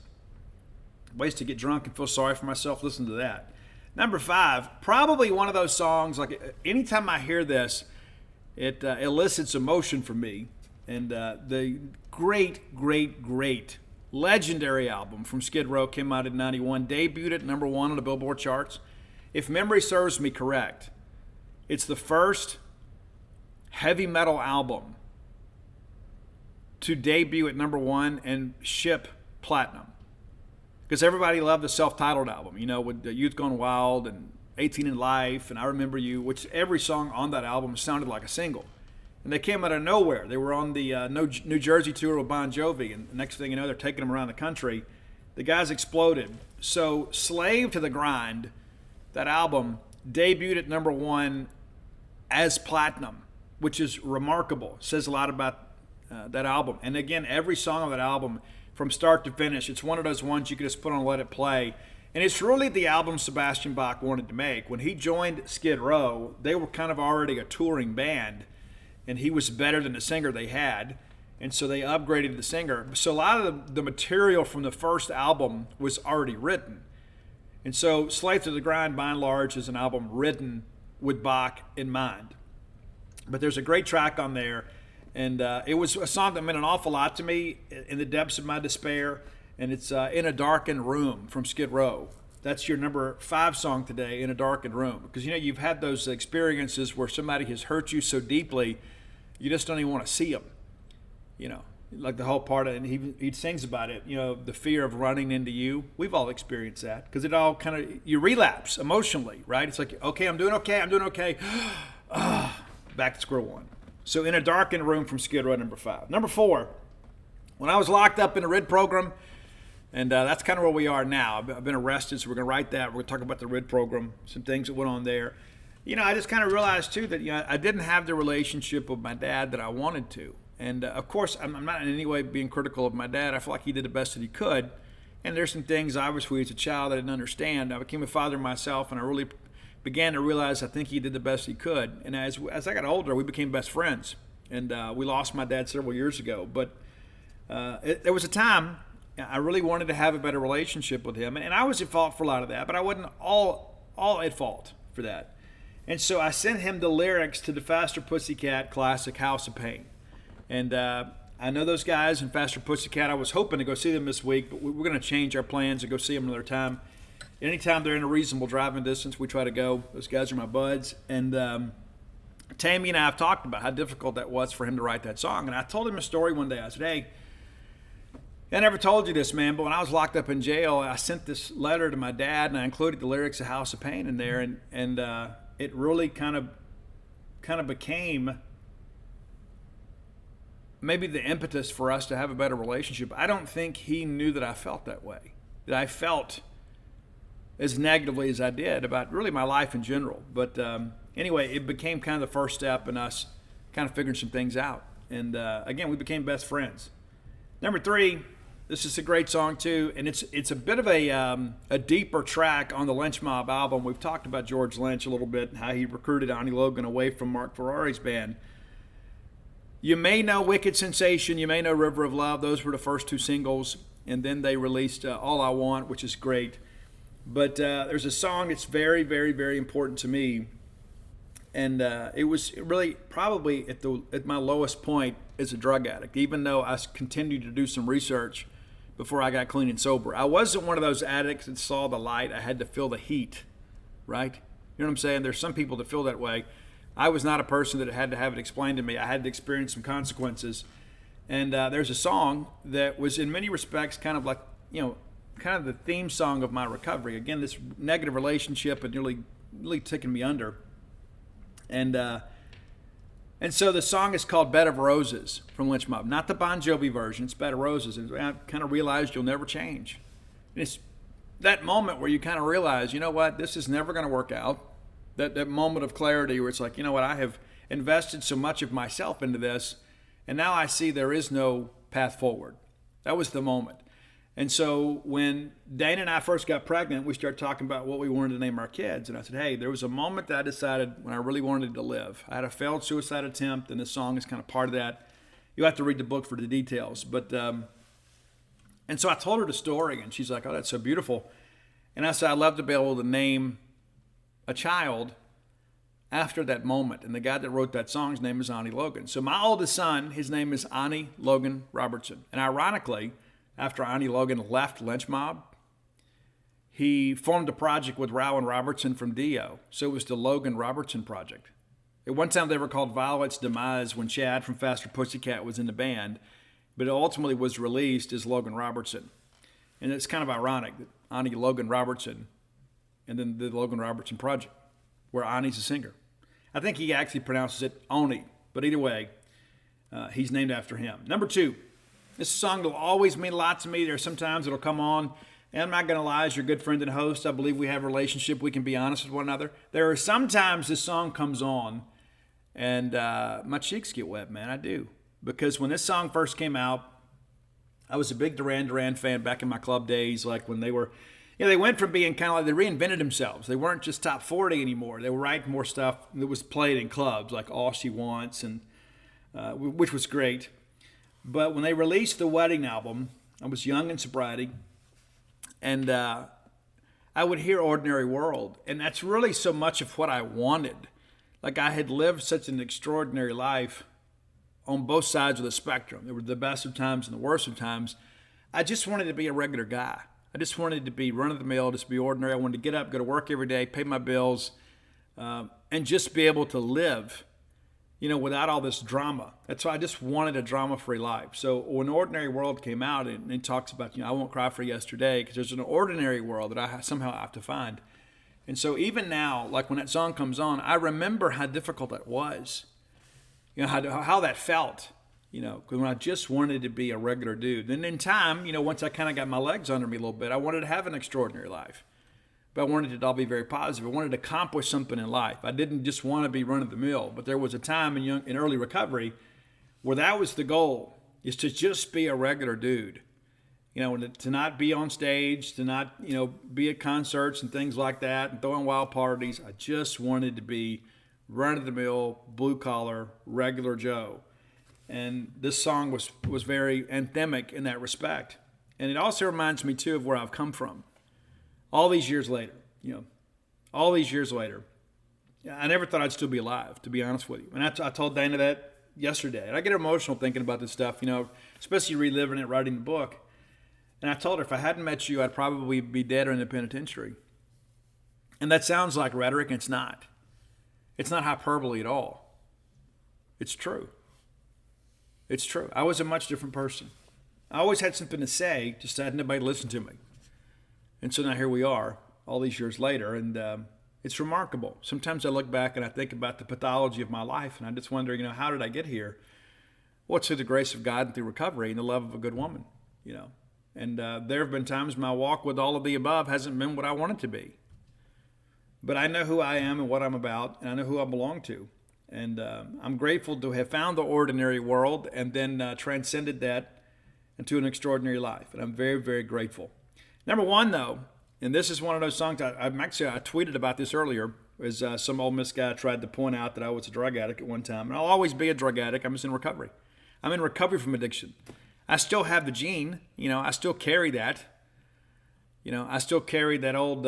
Ways to get drunk and feel sorry for myself. Listen to that. Number 5, probably one of those songs. Like anytime I hear this, it elicits emotion from me. And the great legendary album from Skid Row came out in 91, debuted at number 1 on the Billboard charts. If memory serves me correct, it's the first heavy metal album to debut at number 1 and ship platinum. Because everybody loved the self-titled album, with Youth Gone Wild and 18 in Life and I Remember You, which every song on that album sounded like a single. And they came out of nowhere. They were on the New Jersey tour with Bon Jovi, and the next thing you know, they're taking them around the country. The guys exploded. So Slave to the Grind, that album, debuted at number 1 as platinum, which is remarkable. It says a lot about that album. And again, every song on that album, from start to finish, it's one of those ones you can just put on and let it play. And it's really the album Sebastian Bach wanted to make. When he joined Skid Row, they were kind of already a touring band, and he was better than the singer they had, and so they upgraded the singer. So a lot of the material from the first album was already written. And so Slave to the Grind, by and large, is an album written with Bach in mind. But there's a great track on there, and it was a song that meant an awful lot to me in the depths of my despair, and it's In a Darkened Room from Skid Row. That's your number 5 song today, In a Darkened Room. Because, you've had those experiences where somebody has hurt you so deeply, you just don't even want to see them. Like the whole part of it, and he sings about it, the fear of running into you. We've all experienced that because it all kind of, you relapse emotionally, right? It's like, okay, I'm doing okay. Back to square one. So In a Darkened Room from Skid Row, number 5. Number 4, when I was locked up in the RID program, and that's kind of where we are now. I've been arrested, so we're going to write that. We're going to talk about the RID program, some things that went on there. I just kind of realized, too, that I didn't have the relationship with my dad that I wanted to. And, of course, I'm not in any way being critical of my dad. I feel like he did the best that he could. And there's some things, obviously, as a child I didn't understand. I became a father myself, and I really began to realize I think he did the best he could. And as I got older, we became best friends. And we lost my dad several years ago. But there was a time I really wanted to have a better relationship with him. And I was at fault for a lot of that, but I wasn't all at fault for that. And so I sent him the lyrics to the Faster Pussycat classic House of Pain. And I know those guys in Faster Pussycat. I was hoping to go see them this week, but we're going to change our plans and go see them another time. Anytime they're in a reasonable driving distance, we try to go. Those guys are my buds. And Tammy and I have talked about how difficult that was for him to write that song. And I told him a story one day. I said, hey, I never told you this, man, but when I was locked up in jail, I sent this letter to my dad, and I included the lyrics of House of Pain in there. And it really kind of became maybe the impetus for us to have a better relationship. I don't think he knew that I felt that way, that I felt as negatively as I did about really my life in general. But anyway, it became kind of the first step in us kind of figuring some things out. And again, we became best friends. Number 3, this is a great song too, and it's a bit of a deeper track on the Lynch Mob album. We've talked about George Lynch a little bit, how he recruited Ani Logan away from Mark Ferrari's band. You may know Wicked Sensation. You may know River of Love. Those were the first two singles. And then they released All I Want, which is great. But there's a song that's very, very, very important to me. And it was really probably at my lowest point as a drug addict, even though I continued to do some research before I got clean and sober. I wasn't one of those addicts that saw the light. I had to feel the heat, right? You know what I'm saying? There's some people that feel that way. I was not a person that had to have it explained to me. I had to experience some consequences. And there's a song that was in many respects kind of like, kind of the theme song of my recovery. Again, this negative relationship had really taken me under. And so the song is called Bed of Roses from Lynch Mob. Not the Bon Jovi version, it's Bed of Roses. And I kind of realized you'll never change. And it's that moment where you kind of realize, you know what, this is never going to work out. That moment of clarity where it's like, you know what, I have invested so much of myself into this, and now I see there is no path forward. That was the moment. And so when Dana and I first got pregnant, we started talking about what we wanted to name our kids. And I said, hey, there was a moment that I decided when I really wanted to live. I had a failed suicide attempt, and this song is kind of part of that. You'll have to read the book for the details. But and so I told her the story, and she's like, oh, that's so beautiful. And I said, I'd love to be able to name a child after that moment. And the guy that wrote that song's name is Ani Logan. So my oldest son, his name is Ani Logan Robertson. And ironically, after Ani Logan left Lynch Mob, he formed a project with Rowan Robertson from Dio. So it was the Logan Robertson Project. At one time they were called Violet's Demise when Chad from Faster Pussycat was in the band, but it ultimately was released as Logan Robertson. And it's kind of ironic that Ani Logan Robertson and then the Logan Robertson Project, where Ani's a singer. I think he actually pronounces it Oni, but either way, he's named after him. Number 2, this song will always mean a lot to me. There's sometimes it'll come on, and I'm not going to lie, as your good friend and host, I believe we have a relationship. We can be honest with one another. There are sometimes this song comes on, and my cheeks get wet, man. I do. Because when this song first came out, I was a big Duran Duran fan back in my club days, like when they were... they went from being kind of like, they reinvented themselves. They weren't just top 40 anymore. They were writing more stuff that was played in clubs, like All She Wants, and which was great. But when they released the Wedding album, I was young in sobriety, and I would hear Ordinary World, and that's really so much of what I wanted. Like I had lived such an extraordinary life on both sides of the spectrum. There were the best of times and the worst of times. I just wanted to be a regular guy. I just wanted to be run-of-the-mill, just be ordinary. I wanted to get up, go to work every day, pay my bills, and just be able to live, without all this drama. That's why I just wanted a drama-free life. So when Ordinary World came out, and it talks about, I won't cry for yesterday, because there's an ordinary world that I somehow have to find. And so even now, like when that song comes on, I remember how difficult that was, how that felt. Because when I just wanted to be a regular dude. And in time, once I kind of got my legs under me a little bit, I wanted to have an extraordinary life. But I wanted it to all be very positive. I wanted to accomplish something in life. I didn't just want to be run-of-the-mill. But there was a time in early recovery where that was the goal, is to just be a regular dude. To not be on stage, to not, be at concerts and things like that, and throwing wild parties. I just wanted to be run-of-the-mill, blue-collar, regular Joe. And this song was very anthemic in that respect. And it also reminds me, too, of where I've come from. All these years later, I never thought I'd still be alive, to be honest with you. And I told Dana that yesterday. And I get emotional thinking about this stuff, especially reliving it, writing the book. And I told her, if I hadn't met you, I'd probably be dead or in the penitentiary. And that sounds like rhetoric, and it's not. It's not hyperbole at all. It's true. It's true. I was a much different person. I always had something to say, just had nobody to listen to me. And so now here we are, all these years later, and it's remarkable. Sometimes I look back and I think about the pathology of my life, and I just wonder, how did I get here? Well, it's through the grace of God and through recovery and the love of a good woman, And there have been times my walk with all of the above hasn't been what I want it to be. But I know who I am and what I'm about, and I know who I belong to. And I'm grateful to have found the ordinary world and then transcended that into an extraordinary life. And I'm very, very grateful. Number 1, though, and this is one of those songs, I tweeted about this earlier. as some Ole Miss guy tried to point out that I was a drug addict at one time. And I'll always be a drug addict. I'm just in recovery. I'm in recovery from addiction. I still have the gene. I still carry that. I still carry that old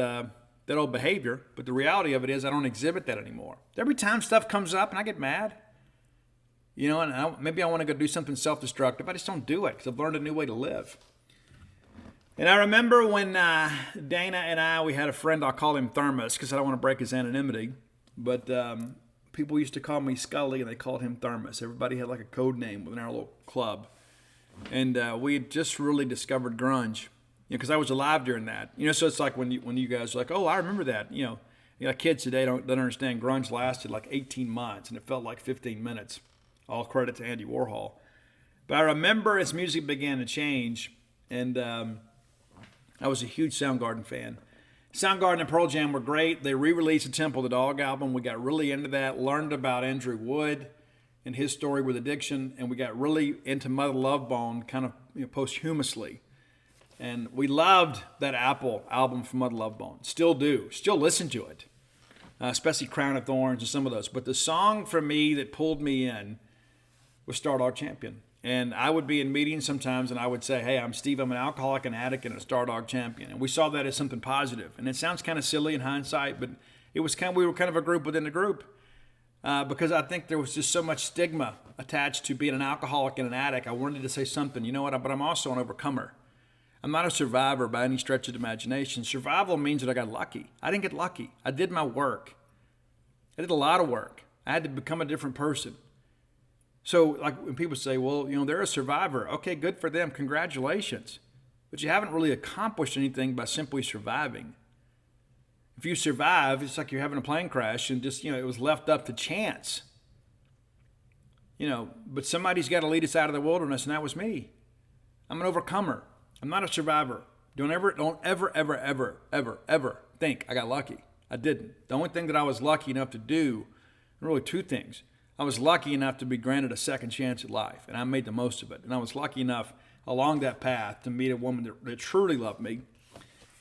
behavior. But the reality of it is I don't exhibit that anymore. Every time stuff comes up and I get mad, and maybe I want to go do something self-destructive, I just don't do it because I've learned a new way to live. And I remember when Dana and we had a friend, I'll call him Thermos because I don't want to break his anonymity, but people used to call me Scully and they called him Thermos. Everybody had like a code name within our little club. And we had just really discovered grunge, because I was alive during that. So it's like when you guys are like, oh, I remember that. Kids today don't understand grunge lasted like 18 months and it felt like 15 minutes. All credit to Andy Warhol. But I remember as music began to change, and I was a huge Soundgarden fan. Soundgarden and Pearl Jam were great. They re-released the Temple of the Dog album. We got really into that, learned about Andrew Wood and his story with addiction, and we got really into Mother Love Bone kind of posthumously. And we loved that Apple album from Mother Love Bone. Still do. Still listen to it, especially Crown of Thorns and some of those. But the song for me that pulled me in was Star Dog Champion. And I would be in meetings sometimes and I would say, hey, I'm Steve, I'm an alcoholic, an addict, and a Star Dog Champion. And we saw that as something positive. And it sounds kind of silly in hindsight, but we were kind of a group within a group because I think there was just so much stigma attached to being an alcoholic and an addict. I wanted to say something, but I'm also an overcomer. I'm not a survivor by any stretch of the imagination. Survival means that I got lucky. I didn't get lucky. I did my work. I did a lot of work. I had to become a different person. So like when people say, well, they're a survivor. Okay, good for them. Congratulations. But you haven't really accomplished anything by simply surviving. If you survive, it's like you're having a plane crash and just, it was left up to chance. But somebody's got to lead us out of the wilderness, and that was me. I'm an overcomer. I'm not a survivor. Don't ever think I got lucky. I didn't. The only thing that I was lucky enough to do, really two things. I was lucky enough to be granted a second chance at life, and I made the most of it. And I was lucky enough along that path to meet a woman that truly loved me.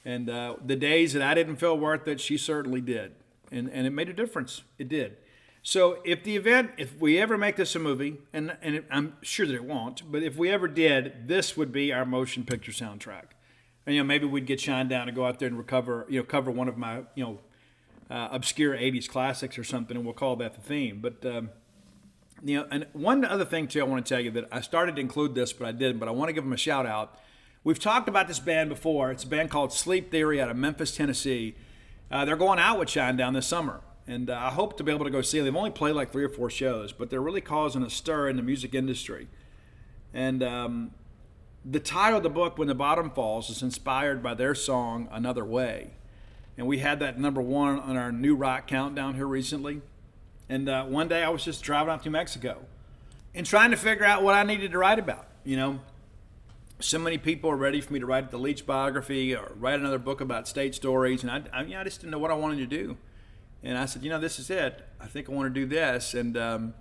And the days that I didn't feel worth it, she certainly did. And it made a difference. It did. So if we ever make this a movie, and I'm sure that it won't, but if we ever did, this would be our motion picture soundtrack. And maybe we'd get shined down and go out there and cover one of my obscure 80s classics or something, and we'll call that the theme. But and one other thing too, I want to tell you that I started to include this, but I didn't. But I want to give them a shout out. We've talked about this band before. It's a band called Sleep Theory out of Memphis, Tennessee. They're going out with Shinedown this summer. And I hope to be able to go see them. They've only played like 3 or 4 shows, but they're really causing a stir in the music industry. And the title of the book, When the Bottom Falls, is inspired by their song, Another Way. And we had that number 1 on our new rock countdown here recently. And one day I was just driving out to Mexico and trying to figure out what I needed to write about. So many people are ready for me to write the Leach biography or write another book about state stories. And I just didn't know what I wanted to do. And I said, this is it. I think I want to do this. And I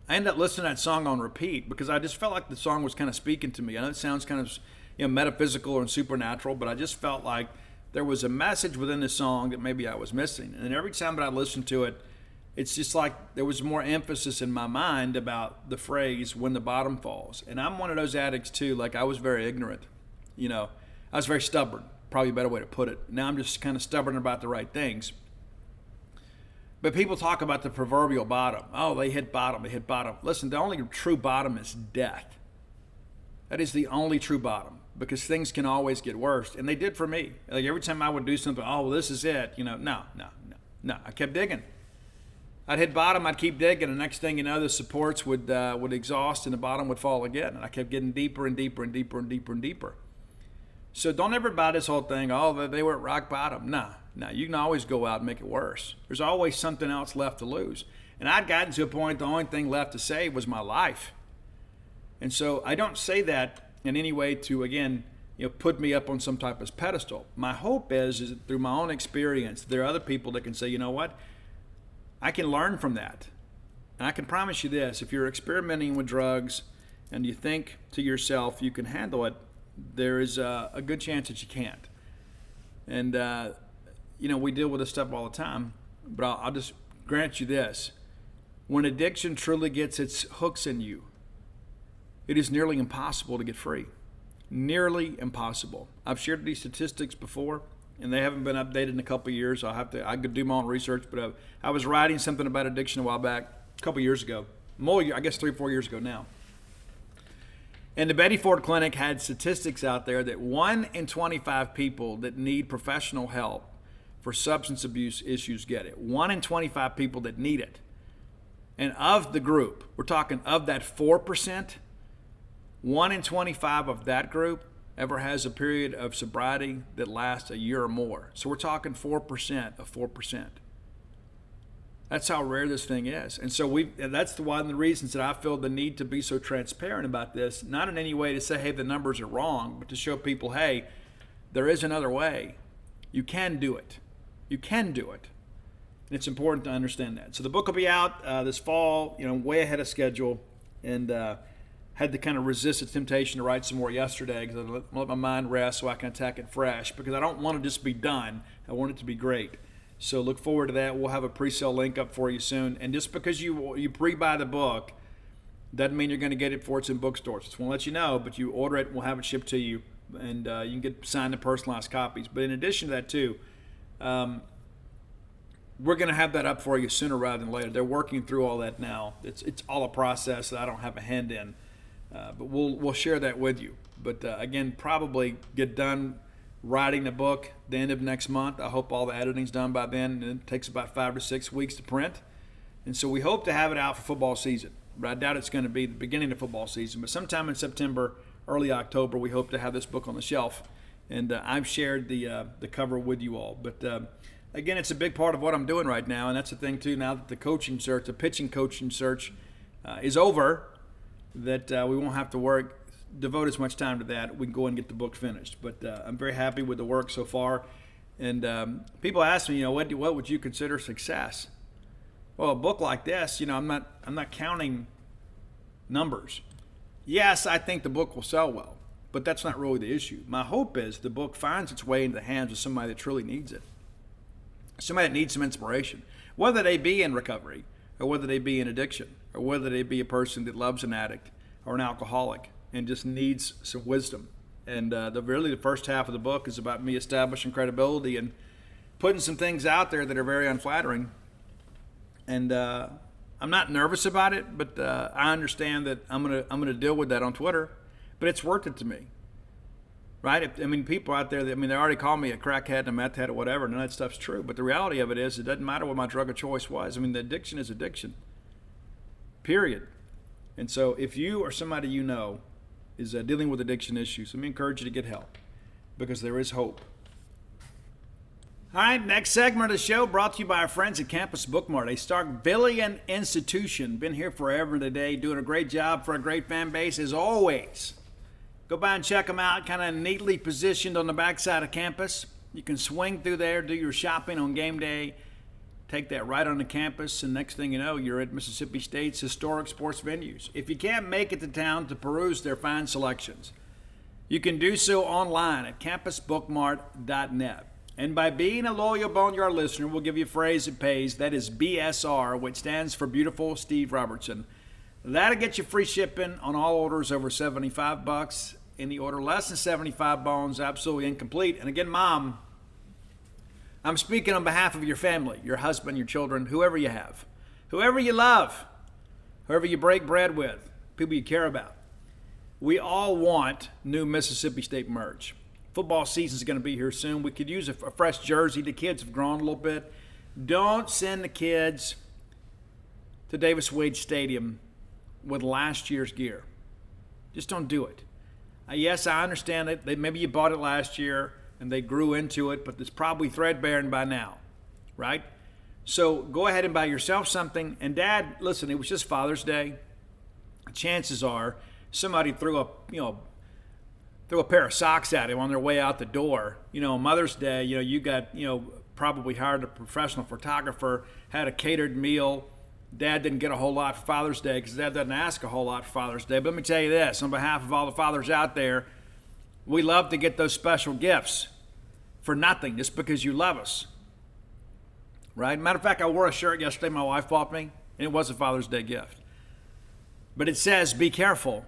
ended up listening to that song on repeat because I just felt like the song was kind of speaking to me. I know it sounds kind of metaphysical and supernatural, but I just felt like there was a message within the song that maybe I was missing. And every time that I listened to it, it's just like there was more emphasis in my mind about the phrase, when the bottom falls. And I'm one of those addicts too. Like I was very ignorant. I was very stubborn, probably a better way to put it. Now I'm just kind of stubborn about the right things. But people talk about the proverbial bottom. Oh, they hit bottom. Listen, the only true bottom is death. That is the only true bottom because things can always get worse. And they did for me. Like every time I would do something, oh, well, this is it. No. I kept digging. I'd hit bottom, I'd keep digging. And the next thing you know, the supports would exhaust and the bottom would fall again. And I kept getting deeper and deeper and deeper and deeper and deeper. So don't ever buy this whole thing, oh, they were at rock bottom. No, you can always go out and make it worse. There's always something else left to lose. And I'd gotten to a point the only thing left to save was my life. And so I don't say that in any way to, again, put me up on some type of pedestal. My hope is that through my own experience, there are other people that can say, you know what, I can learn from that. And I can promise you this, if you're experimenting with drugs and you think to yourself you can handle it, there is a good chance that you can't. And, we deal with this stuff all the time, but I'll just grant you this. When addiction truly gets its hooks in you, it is nearly impossible to get free. Nearly impossible. I've shared these statistics before, and they haven't been updated in a couple of years. I could do my own research, but I was writing something about addiction a while back, a couple of years ago. More, I guess 3 or 4 years ago now. And the Betty Ford Clinic had statistics out there that 1 in 25 people that need professional help for substance abuse issues get it. 1 in 25 people that need it. And of the group, we're talking of that 4%, 1 in 25 of that group ever has a period of sobriety that lasts a year or more. So we're talking 4% of 4%. That's how rare this thing is. And so that's one of the reasons that I feel the need to be so transparent about this, not in any way to say, hey, the numbers are wrong, but to show people, hey, there is another way. You can do it. You can do it. And it's important to understand that. So the book will be out this fall, way ahead of schedule, and had to kind of resist the temptation to write some more yesterday because I let my mind rest so I can attack it fresh, because I don't want to just be done. I want it to be great. So look forward to that. We'll have a pre-sale link up for you soon. And just because you pre-buy the book doesn't mean you're going to get it before it's in bookstores. Just want to let you know, but you order it and we'll have it shipped to you. And you can get signed and personalized copies. But in addition to that too, we're going to have that up for you sooner rather than later. They're working through all that now. It's all a process that I don't have a hand in. But we'll share that with you. But again, probably get done writing the book the end of next month. I hope all the editing's done by then, and it takes about 5 to 6 weeks to print. And so we hope to have it out for football season. But I doubt it's going to be the beginning of football season. But sometime in September, early October, we hope to have this book on the shelf. And I've shared the cover with you all. But again, it's a big part of what I'm doing right now, and that's the thing too. Now that the pitching coaching search is over, that we won't have to devote as much time to that. We can go and get the book finished. But I'm very happy with the work so far. And people ask me, what would you consider success? Well, a book like this, I'm not counting numbers. Yes, I think the book will sell well, but that's not really the issue. My hope is the book finds its way into the hands of somebody that truly needs it. Somebody that needs some inspiration, whether they be in recovery or whether they be in addiction or whether they be a person that loves an addict or an alcoholic and just needs some wisdom. And the first half of the book is about me establishing credibility and putting some things out there that are very unflattering. And I'm not nervous about it, but I understand that I'm gonna deal with that on Twitter. But it's worth it to me, right? People out there, they already call me a crackhead and a meth head or whatever. None of that stuff's true. But the reality of it is, it doesn't matter what my drug of choice was. The addiction is addiction. Period. And so if you or somebody is dealing with addiction issues, let me encourage you to get help, because there is hope. All right, next segment of the show brought to you by our friends at Campus Bookmart, a Starkvillian institution. Been here forever today, doing a great job for a great fan base as always. Go by and check them out, kind of neatly positioned on the backside of campus. You can swing through there, do your shopping on game day, take that right on the campus, and next thing you know, you're at Mississippi State's historic sports venues. If you can't make it to town to peruse their fine selections, you can do so online at campusbookmart.net. And by being a loyal Boneyard listener, we'll give you a phrase that pays. That is BSR, which stands for Beautiful Steve Robertson. That'll get you free shipping on all orders over $75. Any order less than 75 bones, absolutely incomplete. And again, Mom, I'm speaking on behalf of your family, your husband, your children, whoever you have, whoever you love, whoever you break bread with, people you care about. We all want new Mississippi State merch. Football season's going to be here soon. We could use a fresh jersey. The kids have grown a little bit. Don't send the kids to Davis Wade Stadium with last year's gear. Just don't do it. Yes, I understand it. Maybe you bought it last year and they grew into it, but it's probably threadbare by now, right? So go ahead and buy yourself something. And Dad, listen, it was just Father's Day. Chances are somebody threw a pair of socks at him on their way out the door. Mother's Day, you got, probably hired a professional photographer, had a catered meal. Dad didn't get a whole lot for Father's Day because Dad doesn't ask a whole lot for Father's Day. But let me tell you this, on behalf of all the fathers out there, we love to get those special gifts for nothing, just because you love us. right? Matter of fact, I wore a shirt yesterday my wife bought me, and it was a Father's Day gift. But it says, be careful,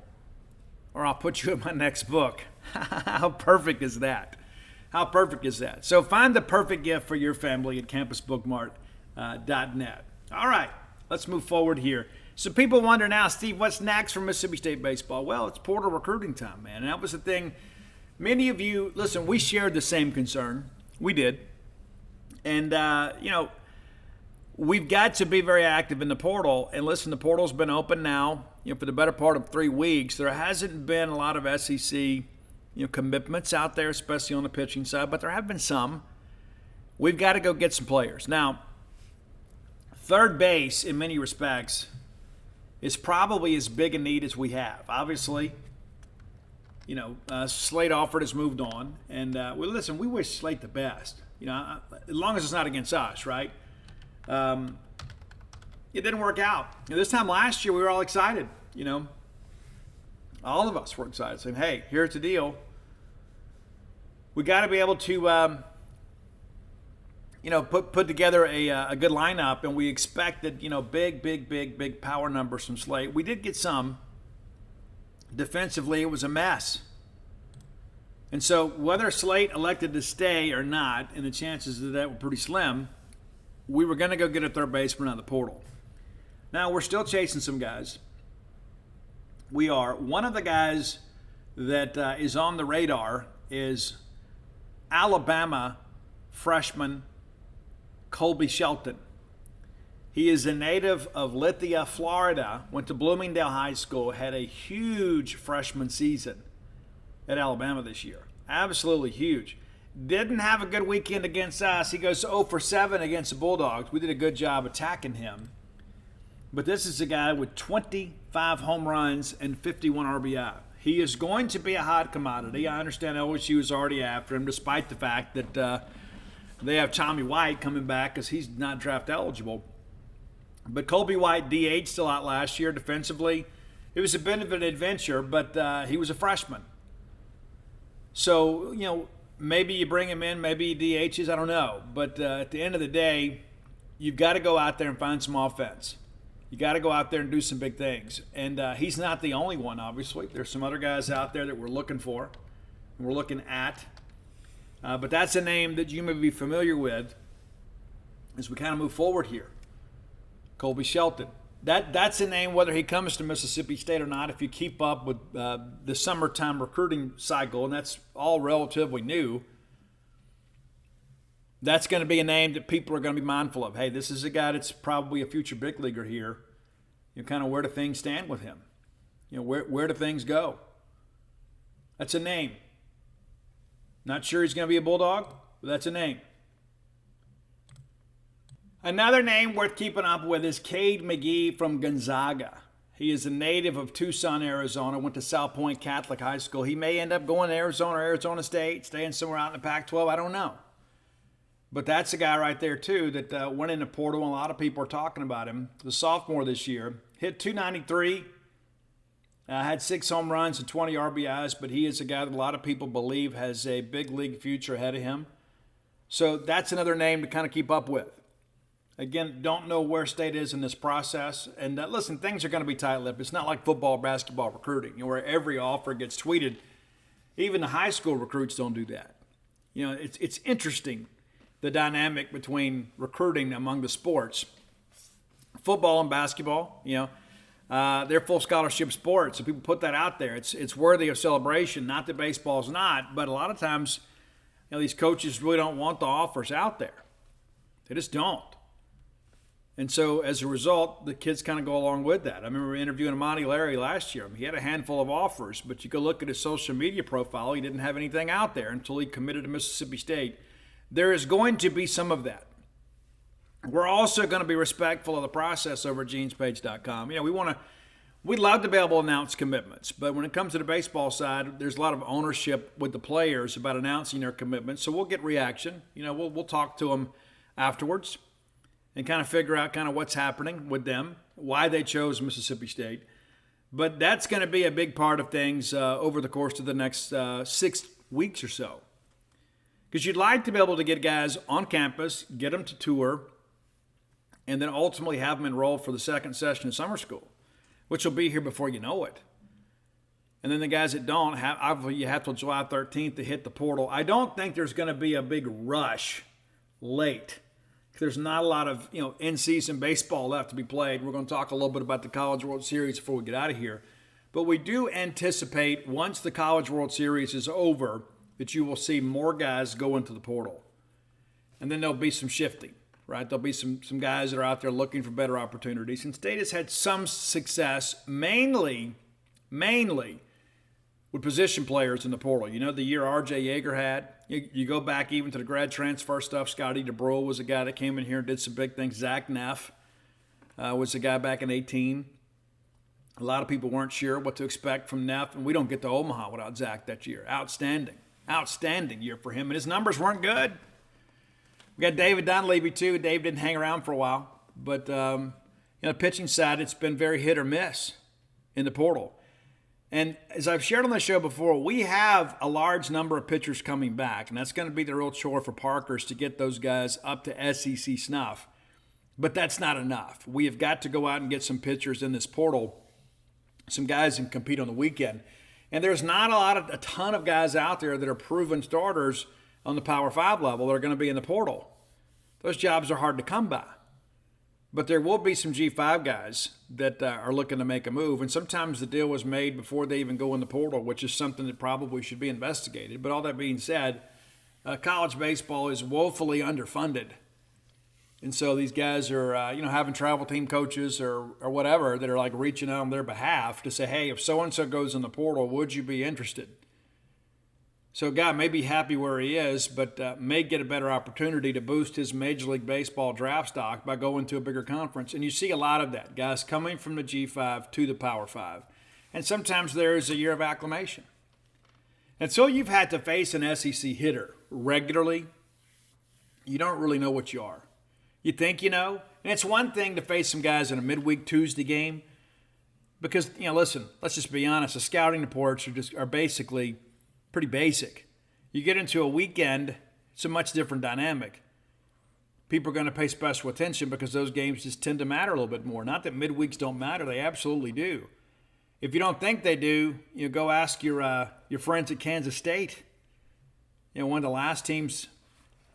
or I'll put you in my next book. How perfect is that? How perfect is that? So find the perfect gift for your family at campusbookmart.net. All right, let's move forward here. So people wonder now, Steve, what's next for Mississippi State baseball? Well, it's portal recruiting time, man. And that was the thing. Many of you, listen, we shared the same concern. We did. And, we've got to be very active in the portal. And listen, the portal's been open now, for the better part of 3 weeks. There hasn't been a lot of SEC, commitments out there, especially on the pitching side, but there have been some. We've got to go get some players. Now, third base, in many respects, is probably as big a need as we have. Obviously, Slate Alford has moved on. And, listen, we wish Slate the best, as long as it's not against us, right? It didn't work out. This time last year, we were all excited, All of us were excited, saying, hey, here's the deal. We got to be able to, put together a good lineup, and we expected, big power numbers from Slate. We did get some. Defensively, it was a mess. And so whether Slate elected to stay or not, and the chances of that were pretty slim, we were going to go get a third baseman out of the portal. Now, we're still chasing some guys. We are. One of the guys that is on the radar is Alabama freshman Colby Shelton. He is a native of Lithia, Florida, went to Bloomingdale High School, had a huge freshman season at Alabama this year. Absolutely huge. Didn't have a good weekend against us. He goes 0 for 7 against the Bulldogs. We did a good job attacking him. But this is a guy with 25 home runs and 51 RBI. He is going to be a hot commodity. I understand LSU is already after him, despite the fact that they have Tommy White coming back because he's not draft eligible. But Colby White DH'd a lot last year defensively. It was a bit of an adventure, but he was a freshman. So, maybe you bring him in, maybe he DHs, I don't know. But at the end of the day, you've got to go out there and find some offense. You got to go out there and do some big things. And he's not the only one, obviously. There's some other guys out there that we're looking for and we're looking at. But that's a name that you may be familiar with as we kind of move forward here. Colby Shelton. That's a name, whether he comes to Mississippi State or not, if you keep up with the summertime recruiting cycle, and that's all relatively new, that's going to be a name that people are going to be mindful of. Hey, this is a guy that's probably a future big leaguer here. Kind of where do things stand with him? Where do things go? That's a name. Not sure he's going to be a Bulldog, but that's a name. Another name worth keeping up with is Cade McGee from Gonzaga. He is a native of Tucson, Arizona, went to South Point Catholic High School. He may end up going to Arizona or Arizona State, staying somewhere out in the Pac-12. I don't know. But that's a guy right there, too, that went into portal, and a lot of people are talking about him. The sophomore this year, hit .293, had 6 home runs and 20 RBIs, but he is a guy that a lot of people believe has a big league future ahead of him. So that's another name to kind of keep up with. Again, don't know where State is in this process. And listen, things are going to be tight-lipped. It's not like football or basketball recruiting, where every offer gets tweeted. Even the high school recruits don't do that. It's interesting, the dynamic between recruiting among the sports. Football and basketball, they're full scholarship sports, so people put that out there. It's worthy of celebration. Not that baseball's not, but a lot of times, these coaches really don't want the offers out there. They just don't. And so as a result, the kids kind of go along with that. I remember interviewing Amani Larry last year. He had a handful of offers, but you go look at his social media profile, he didn't have anything out there until he committed to Mississippi State. There is going to be some of that. We're also going to be respectful of the process over at genespage.com. We'd love to be able to announce commitments, but when it comes to the baseball side, there's a lot of ownership with the players about announcing their commitments. So we'll get reaction. We'll talk to them afterwards and kind of figure out kind of what's happening with them, why they chose Mississippi State. But that's going to be a big part of things over the course of the next 6 weeks or so. Because you'd like to be able to get guys on campus, get them to tour, and then ultimately have them enrolled for the second session of summer school, which will be here before you know it. And then the guys that don't, you have till July 13th to hit the portal. I don't think there's going to be a big rush late. There's not a lot of in-season baseball left to be played. We're going to talk a little bit about the College World Series before we get out of here. But we do anticipate once the College World Series is over that you will see more guys go into the portal. And then there'll be some shifting, right? There'll be some guys that are out there looking for better opportunities. And State has had some success, mainly with position players in the portal. You know, the year R.J. Yeager had. You go back even to the grad transfer stuff. Scotty DeBrule was a guy that came in here and did some big things. Zach Neff was the guy back in 18. A lot of people weren't sure what to expect from Neff, and we don't get to Omaha without Zach that year. Outstanding year for him, and his numbers weren't good. We got David Dunleavy, too. Dave didn't hang around for a while. But, the pitching side, it's been very hit or miss in the portal. And as I've shared on the show before, we have a large number of pitchers coming back, and that's going to be the real chore for Parkers to get those guys up to SEC snuff. But that's not enough. We have got to go out and get some pitchers in this portal, some guys that can compete on the weekend. And there's not a ton of guys out there that are proven starters on the Power 5 level that are going to be in the portal. Those jobs are hard to come by. But there will be some G5 guys that are looking to make a move. And sometimes the deal was made before they even go in the portal, which is something that probably should be investigated. But all that being said, college baseball is woefully underfunded. And so these guys are, having travel team coaches or whatever that are like reaching out on their behalf to say, hey, if so-and-so goes in the portal, would you be interested? So a guy may be happy where he is, but may get a better opportunity to boost his Major League Baseball draft stock by going to a bigger conference. And you see a lot of that, guys coming from the G5 to the Power 5. And sometimes there is a year of acclimation. And so you've had to face an SEC hitter regularly. You don't really know what you are. You think you know. And it's one thing to face some guys in a midweek Tuesday game because, listen, let's just be honest. The scouting reports are basically pretty basic. You get into a weekend, it's a much different dynamic. People are going to pay special attention because those games just tend to matter a little bit more. Not that midweeks don't matter, they absolutely do. If you don't think they do, go ask your friends at Kansas State. One of the last teams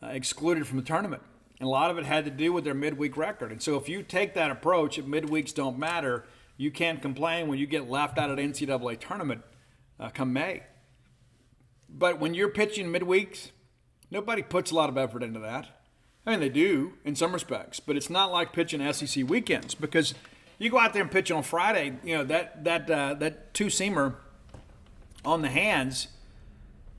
excluded from the tournament. And a lot of it had to do with their midweek record. And so if you take that approach, if midweeks don't matter, you can't complain when you get left out of the NCAA tournament come May. But when you're pitching midweeks, nobody puts a lot of effort into that. I mean, they do in some respects, but it's not like pitching SEC weekends because you go out there and pitch on Friday, that two-seamer on the hands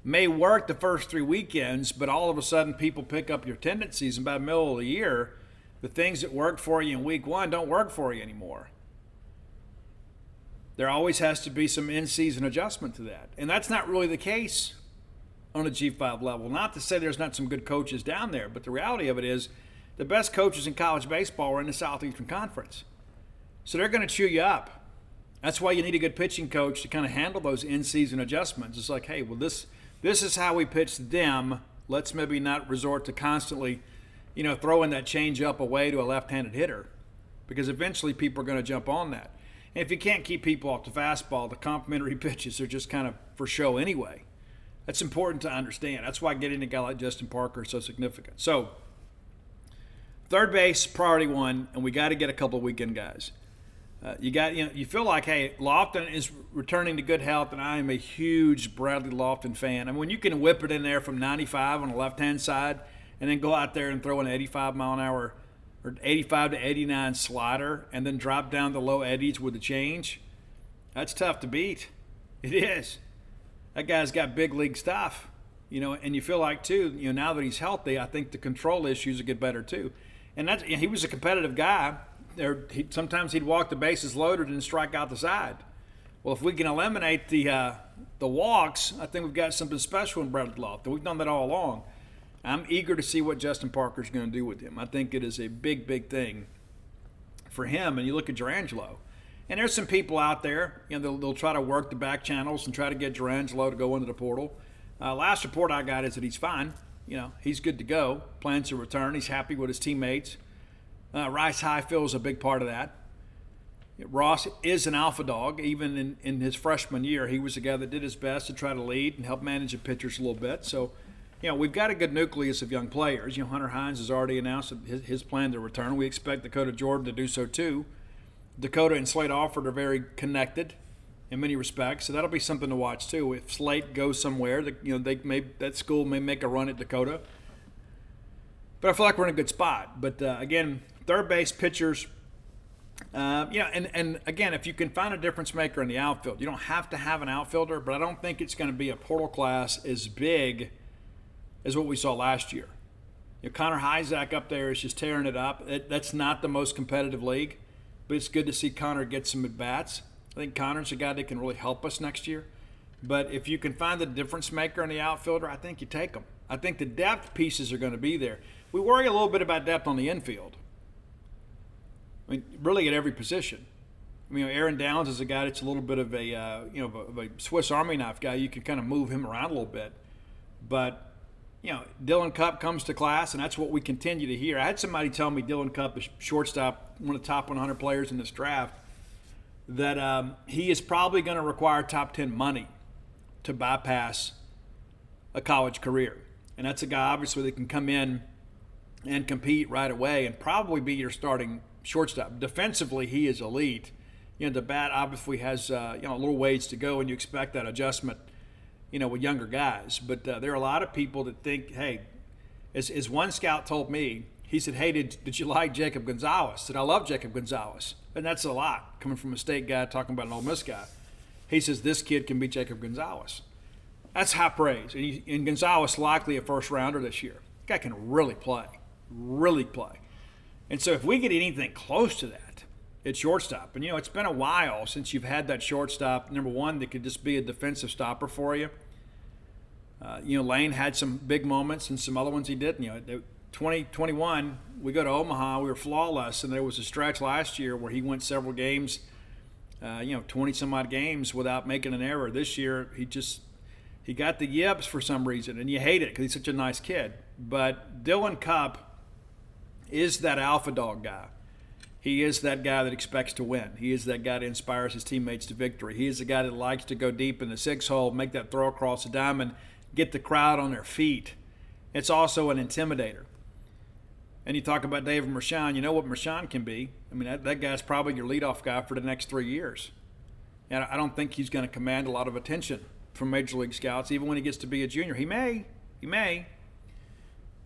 may work the first 3 weekends, but all of a sudden people pick up your tendencies, and by the middle of the year, the things that worked for you in week 1 don't work for you anymore. There always has to be some in-season adjustment to that. And that's not really the case on a G5 level. Not to say there's not some good coaches down there, but the reality of it is the best coaches in college baseball are in the Southeastern Conference. So they're going to chew you up. That's why you need a good pitching coach to kind of handle those in-season adjustments. It's like, hey, well, this is how we pitch them. Let's maybe not resort to constantly, throwing that change up away to a left-handed hitter because eventually people are going to jump on that. And if you can't keep people off the fastball, the complimentary pitches are just kind of for show anyway. That's important to understand. That's why getting a guy like Justin Parker is so significant. So, third base, priority 1, and we got to get a couple of weekend guys. You feel like, hey, Lofton is returning to good health, and I am a huge Bradley Lofton fan. And when you can whip it in there from 95 on the left-hand side and then go out there and throw an 85-mile-an-hour or 85 to 89 slider and then drop down the low eddies with the change, that's tough to beat. It is. That guy's got big league stuff, and you feel like, too, now that he's healthy, I think the control issues will get better, too. And he was a competitive guy. Sometimes he'd walk the bases loaded and strike out the side. Well, if we can eliminate the walks, I think we've got something special in Bradley Lofton. We've done that all along. I'm eager to see what Justin Parker's going to do with him. I think it is a big, big thing for him. And you look at Durangelo. And there's some people out there, they'll try to work the back channels and try to get Durangelo to go into the portal. Last report I got is that he's fine. He's good to go. Plans to return. He's happy with his teammates. Rice Highfield is a big part of that. Ross is an alpha dog. Even in his freshman year, he was a guy that did his best to try to lead and help manage the pitchers a little bit. So, we've got a good nucleus of young players. Hunter Hines has already announced his plan to return. We expect Dakota Jordan to do so too. Dakota and Slate Alford are very connected in many respects, so that'll be something to watch too. If Slate goes somewhere, that school may make a run at Dakota. But I feel like we're in a good spot. But again, third base, pitchers. And again, if you can find a difference maker in the outfield, you don't have to have an outfielder, but I don't think it's going to be a portal class as big as what we saw last year. Connor Hyzak up there is just tearing it up. That's not the most competitive league, but it's good to see Connor get some at-bats. I think Connor's a guy that can really help us next year. But if you can find the difference maker in the outfielder, I think you take them. I think the depth pieces are going to be there. We worry a little bit about depth on the infield. I mean, really at every position. Aaron Downs is a guy that's a little bit of a Swiss Army knife guy. You can kind of move him around a little bit. But, Dylan Cupp comes to class, and that's what we continue to hear. I had somebody tell me Dylan Cupp is shortstop, one of the top 100 players in this draft, that he is probably going to require top 10 money to bypass a college career. And that's a guy, obviously, that can come in and compete right away and probably be your starting shortstop. Defensively, he is elite. The bat obviously has a little ways to go, and you expect that adjustment, with younger guys. But there are a lot of people that think, hey, as one scout told me, he said, hey, did you like Jacob Gonzalez? I said, I love Jacob Gonzalez. And that's a lot coming from a state guy talking about an Ole Miss guy. He says, this kid can be Jacob Gonzalez. That's high praise. And Gonzalez likely a first rounder this year. The guy can really play. And so if we get anything close to that, it's shortstop. And, it's been a while since you've had that shortstop, number one, that could just be a defensive stopper for you. Lane had some big moments and some other ones he didn't. 2021, we go to Omaha, we were flawless, and there was a stretch last year where he went several games, 20-some-odd games without making an error. This year, he got the yips for some reason, and you hate it because he's such a nice kid. But Dylan Cupp is that alpha dog guy. He is that guy that expects to win. He is that guy that inspires his teammates to victory. He is the guy that likes to go deep in the six hole, make that throw across the diamond, get the crowd on their feet. It's also an intimidator. And you talk about David Mershon, you know what Mershon can be. That guy's probably your leadoff guy for the next 3 years. And I don't think he's going to command a lot of attention from Major League scouts, even when he gets to be a junior. He may.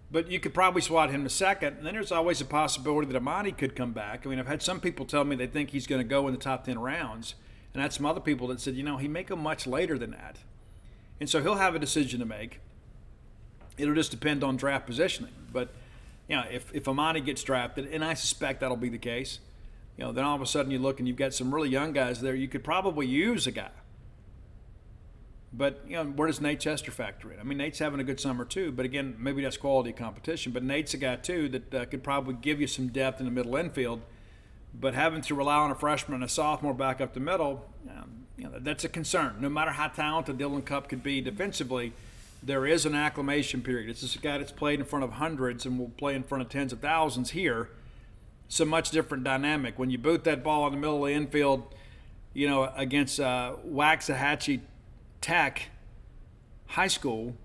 But you could probably slot him to second. And then there's always a possibility that Amani could come back. I've had some people tell me they think he's going to go in the top 10 rounds. And I had some other people that said, he may go much later than that. And so he'll have a decision to make. It'll just depend on draft positioning. But, if Amani gets drafted, and I suspect that'll be the case, then all of a sudden you look and you've got some really young guys there. You could probably use a guy. But, where does Nate Chester factor in? Nate's having a good summer too, but again, maybe that's quality competition. But Nate's a guy too that could probably give you some depth in the middle infield. But having to rely on a freshman and a sophomore back up the middle, that's a concern. No matter how talented Dylan Cupp could be defensively, there is an acclimation period. It's just a guy that's played in front of hundreds and will play in front of tens of thousands here. It's a much different dynamic. When you boot that ball in the middle of the infield, against Waxahachie Tech High School,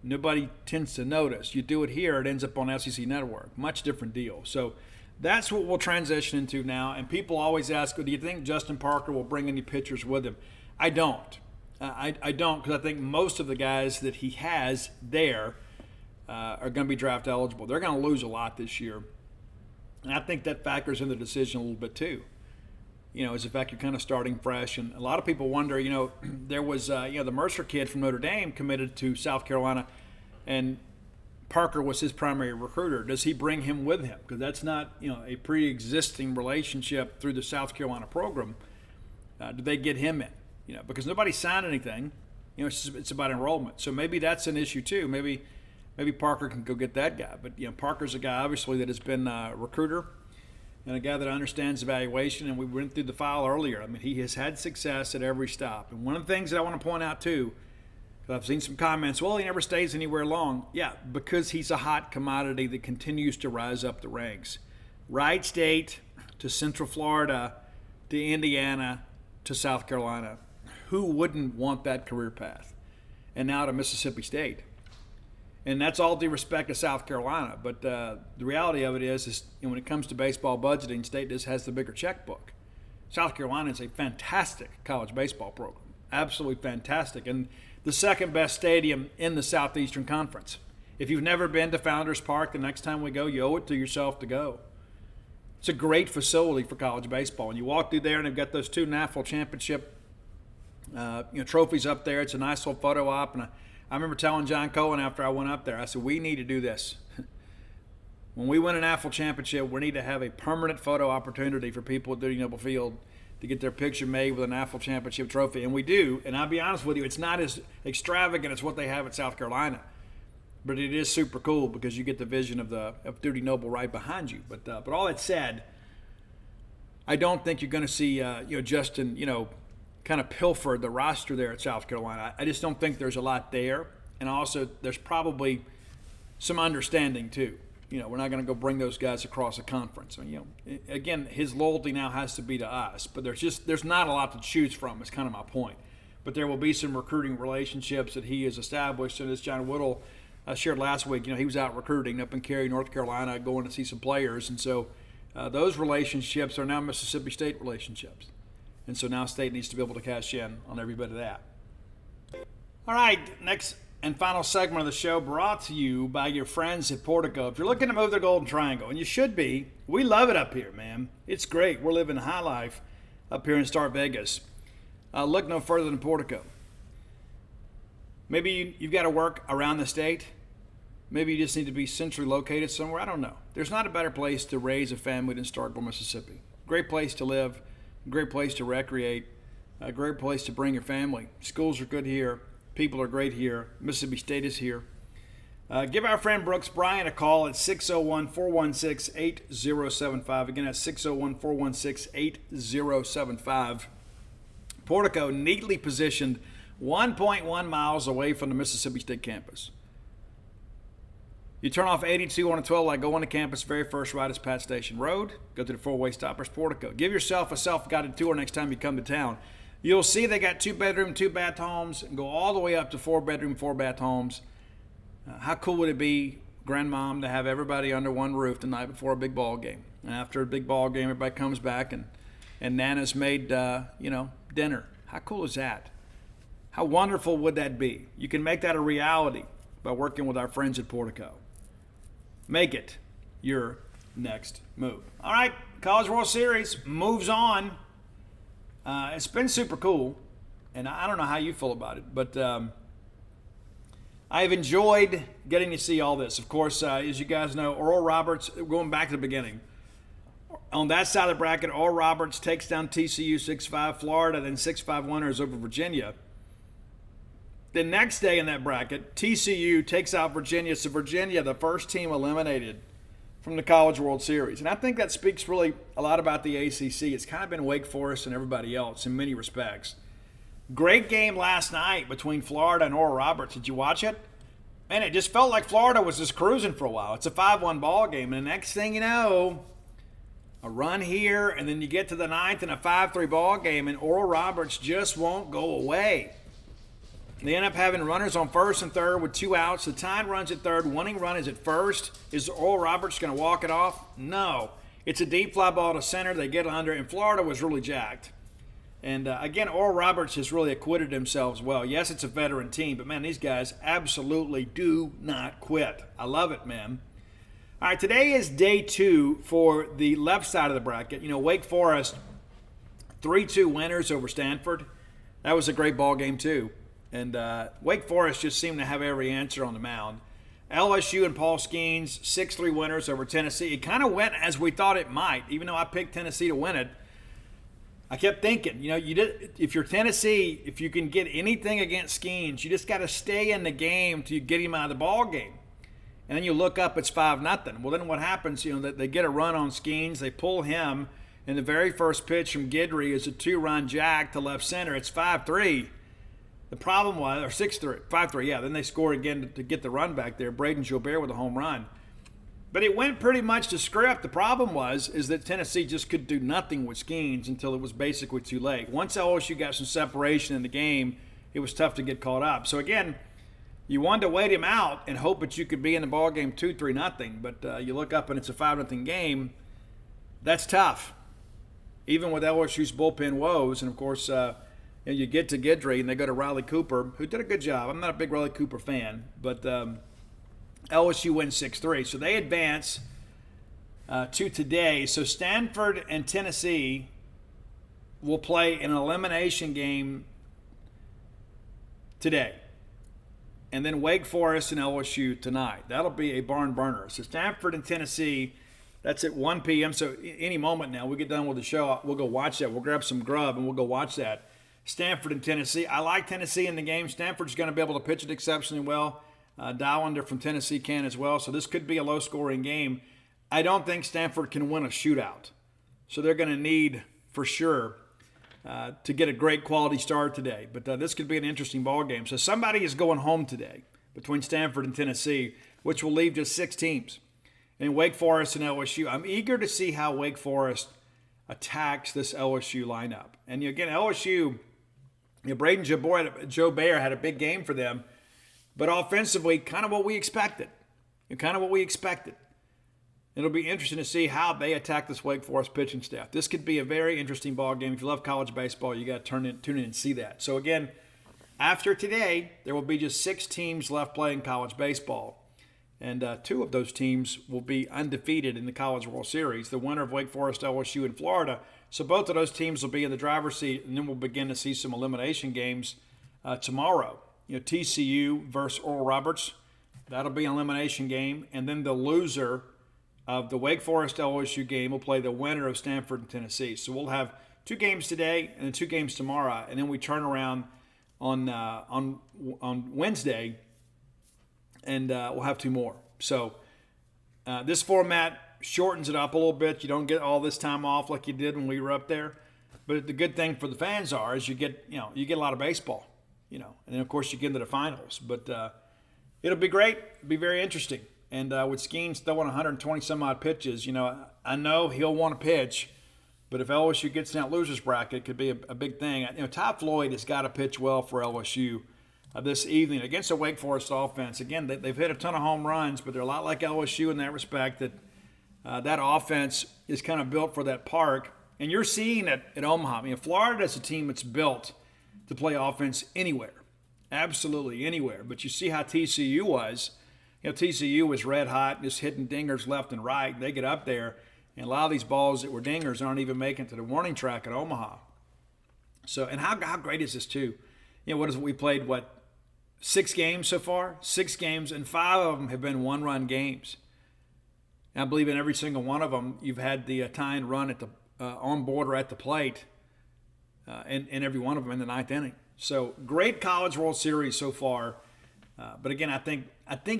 nobody tends to notice. You do it here, it ends up on SEC Network. Much different deal. So that's what we'll transition into now. And people always ask, do you think Justin Parker will bring any pitchers with him? I don't. I don't, because I think most of the guys that he has there are going to be draft eligible. They're going to lose a lot this year. And I think that factors in the decision a little bit too. Is the fact you're kind of starting fresh. And a lot of people wonder, there was, the Mercer kid from Notre Dame committed to South Carolina, and Parker was his primary recruiter. Does he bring him with him? Because that's not, a pre-existing relationship through the South Carolina program. Do they get him in? Because nobody signed anything. It's about enrollment. So maybe that's an issue too. Maybe Parker can go get that guy. But, Parker's a guy, obviously, that has been a recruiter and a guy that understands evaluation, and we went through the file earlier. He has had success at every stop. And one of the things that I want to point out, too, because I've seen some comments, well, he never stays anywhere long. Yeah, because he's a hot commodity that continues to rise up the ranks. Wright State to Central Florida to Indiana to South Carolina. Who wouldn't want that career path? And now to Mississippi State. And that's all due respect to South Carolina. But the reality of it is when it comes to baseball budgeting, State just has the bigger checkbook. South Carolina is a fantastic college baseball program. Absolutely fantastic. And the second best stadium in the Southeastern Conference. If you've never been to Founders Park, the next time we go, you owe it to yourself to go. It's a great facility for college baseball. And you walk through there, and they've got those two NAFL championship trophies up there. It's a nice little photo op. And I remember telling John Cohen after I went up there, I said, we need to do this. When we win an NAFL championship, we need to have a permanent photo opportunity for people at Dudy Noble Field to get their picture made with a NAFL championship trophy. And we do. And I'll be honest with you, it's not as extravagant as what they have at South Carolina. But it is super cool because you get the vision of Dudy Noble right behind you. But all that said, I don't think you're going to see Justin kind of pilfer the roster there at South Carolina. I just don't think there's a lot there, and also there's probably some understanding too. We're not going to go bring those guys across a conference. Again, his loyalty now has to be to us, but there's not a lot to choose from. Is kind of my point. But there will be some recruiting relationships that he has established, and as John Whittle shared last week, he was out recruiting up in Cary, North Carolina, going to see some players. And so those relationships are now Mississippi State relationships. And so now State needs to be able to cash in on every bit of that. All right, next and final segment of the show brought to you by your friends at Portico. If you're looking to move the Golden Triangle, and you should be, we love it up here, man. It's great. We're living high life up here in Star Vegas. Look no further than Portico. Maybe you've got to work around the state. Maybe you just need to be centrally located somewhere. I don't know. There's not a better place to raise a family than Starkville, Mississippi. Great place to live, great place to recreate, a great place to bring your family. Schools are good here. People are great here. Mississippi State is here. Give our friend Brooks Bryant a call at 601-416-8075. Again, that's 601-416-8075. Portico neatly positioned 1.1 miles away from the Mississippi State campus. You turn off 82 on a 12 like going to campus, very first right is Pat Station Road. Go to the four-way stoppers, Portico. Give yourself a self-guided tour next time you come to town. You'll see they got 2-bedroom, 2-bath homes and go all the way up to 4-bedroom, 4-bath homes. How cool would it be, grandmom, to have everybody under one roof the night before a big ball game? And after a big ball game, everybody comes back and Nana's made, dinner. How cool is that? How wonderful would that be? You can make that a reality by working with our friends at Portico. Make it your next move. All right, College World Series moves on. It's been super cool, and I don't know how you feel about it, but I've enjoyed getting to see all this. Of course, as you guys know, Oral Roberts, going back to the beginning, on that side of the bracket, Oral Roberts takes down TCU 6-5, Florida, then 6-5 winners over Virginia. The next day in that bracket, TCU takes out Virginia, so Virginia, the first team eliminated from the College World Series. And I think that speaks really a lot about the ACC. It's kind of been Wake Forest and everybody else in many respects. Great game last night between Florida and Oral Roberts. Did you watch it? Man, it just felt like Florida was just cruising for a while. It's a 5-1 ball game, and the next thing you know, a run here, and then you get to the ninth and a 5-3 ball game, and Oral Roberts just won't go away. They end up having runners on first and third with 2 outs. The tying run's at third. Winning run is at first. Is Oral Roberts going to walk it off? No. It's a deep fly ball to center. They get under, and Florida was really jacked. And, again, Oral Roberts has really acquitted themselves well. Yes, it's a veteran team, but, man, these guys absolutely do not quit. I love it, man. All right, today is day 2 for the left side of the bracket. Wake Forest, 3-2 winners over Stanford. That was a great ball game, too. And Wake Forest just seemed to have every answer on the mound. LSU and Paul Skeens, 6-3 winners over Tennessee. It kind of went as we thought it might. Even though I picked Tennessee to win it, I kept thinking, if you're Tennessee, if you can get anything against Skeens, you just got to stay in the game till you get him out of the ball game. And then you look up, it's 5-0. Well, then what happens, they get a run on Skeens, they pull him, and the very first pitch from Guidry is a 2-run jack to left center. It's 5-3. The problem was, or 6-3, 5-3, yeah. Then they scored again to get the run back there. Braden Gilbert with a home run. But it went pretty much to script. The problem is that Tennessee just could do nothing with Skeens until it was basically too late. Once LSU got some separation in the game, it was tough to get caught up. So again, you wanted to wait him out and hope that you could be in the ball game 2-3-0. But you look up and it's a 5-0 game. That's tough, even with LSU's bullpen woes. And of course, you get to Guidry and they go to Riley Cooper, who did a good job. I'm not a big Riley Cooper fan, but LSU wins 6-3. So they advance to today. So Stanford and Tennessee will play an elimination game today. And then Wake Forest and LSU tonight. That'll be a barn burner. So Stanford and Tennessee, that's at 1 p.m. So any moment now, we get done with the show, we'll go watch that. We'll grab some grub and we'll go watch that. Stanford and Tennessee. I like Tennessee in the game. Stanford's going to be able to pitch it exceptionally well. Dollander from Tennessee can as well. So this could be a low-scoring game. I don't think Stanford can win a shootout. So they're going to need, for sure, to get a great quality start today. But this could be an interesting ball game. So somebody is going home today between Stanford and Tennessee, which will leave just 6 teams. And Wake Forest and LSU. I'm eager to see how Wake Forest attacks this LSU lineup. And again, LSU, Braden Joe Bayer had a big game for them. But offensively, kind of what we expected. It'll be interesting to see how they attack this Wake Forest pitching staff. This could be a very interesting ball game. If you love college baseball, you got to tune in and see that. So again, after today, there will be just 6 teams left playing college baseball. And 2 of those teams will be undefeated in the College World Series. The winner of Wake Forest, LSU, in Florida. So both of those teams will be in the driver's seat, and then we'll begin to see some elimination games tomorrow. TCU versus Oral Roberts. That'll be an elimination game. And then the loser of the Wake Forest LSU game will play the winner of Stanford and Tennessee. So we'll have 2 games today and then 2 games tomorrow. And then we turn around on Wednesday and we'll have 2 more. So this format shortens it up a little bit. You don't get all this time off like you did when we were up there. But the good thing for the fans is you get a lot of baseball. And then, of course, you get into the finals. But it'll be great. It'll be very interesting. And with Skeens throwing 120-some-odd pitches, I know he'll want to pitch. But if LSU gets in that loser's bracket, it could be a big thing. Ty Floyd has got to pitch well for LSU this evening against the Wake Forest offense. Again, they've hit a ton of home runs, but they're a lot like LSU in that respect, that that offense is kind of built for that park. And you're seeing it at Omaha. Florida is a team that's built to play offense anywhere, absolutely anywhere. But you see how TCU was. TCU was red hot, just hitting dingers left and right. They get up there, and a lot of these balls that were dingers aren't even making it to the warning track at Omaha. So, and how great is this too? We played 6 games so far? 6 games, and 5 of them have been 1-run games. And I believe in every single one of them, you've had the tying run at the on board or at the plate. In every one of them in the 9th inning. So great College World Series so far. But again, I think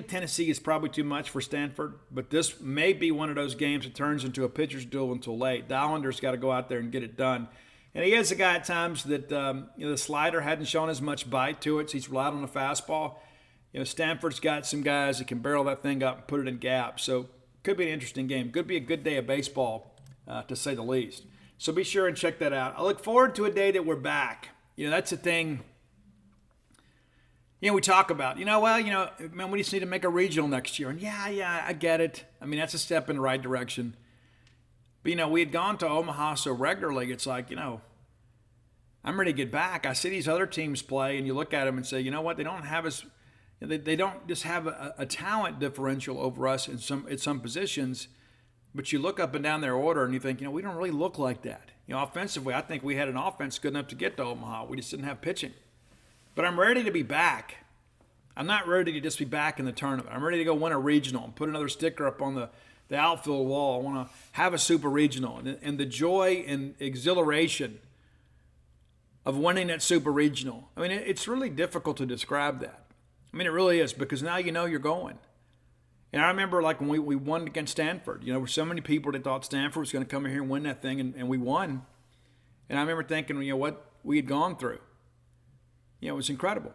Tennessee is probably too much for Stanford. But this may be one of those games that turns into a pitcher's duel until late. Dollander's got to go out there and get it done. And he is a guy at times that the slider hadn't shown as much bite to it. So he's relied on the fastball. Stanford's got some guys that can barrel that thing up and put it in gaps. So could be an interesting game. Could be a good day of baseball, to say the least. So be sure and check that out. I look forward to a day that we're back. That's a thing, we talk about. Man, we just need to make a regional next year. And yeah, I get it. That's a step in the right direction. But, we had gone to Omaha so regularly, it's like, I'm ready to get back. I see these other teams play, and you look at them and say, you know what, they don't have as, they don't just have a talent differential over us in some positions. But you look up and down their order and you think, we don't really look like that. Offensively, I think we had an offense good enough to get to Omaha. We just didn't have pitching. But I'm ready to be back. I'm not ready to just be back in the tournament. I'm ready to go win a regional and put another sticker up on the outfield wall. I want to have a super regional. And the joy and exhilaration of winning that super regional. It's really difficult to describe that. It really is, because now you're going. And I remember when we won against Stanford, there were so many people that thought Stanford was going to come in here and win that thing, and we won. And I remember thinking, what we had gone through. It was incredible.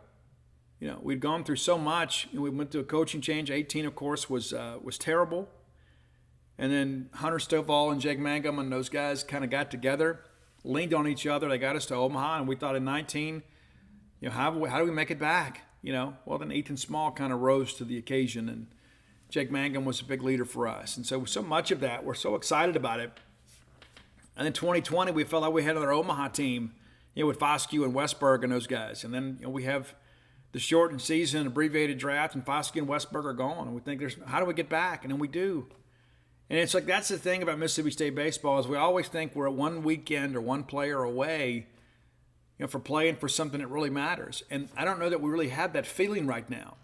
We'd gone through so much, and we went through a coaching change. 18, of course, was terrible. And then Hunter Stovall and Jake Mangum and those guys kind of got together, leaned on each other. They got us to Omaha, and we thought in 19, how do we make it back? Well, then Ethan Small kind of rose to the occasion, and Jake Mangum was a big leader for us. And so much of that, we're so excited about it. And then 2020, we felt like we had our Omaha team, with Foscue and Westberg and those guys. And then we have the shortened season, abbreviated draft, and Foscue and Westberg are gone. And we think how do we get back? And then we do. And it's like that's the thing about Mississippi State baseball is we always think we're at one weekend or one player away, for playing for something that really matters. And I don't know that we really have that feeling right now.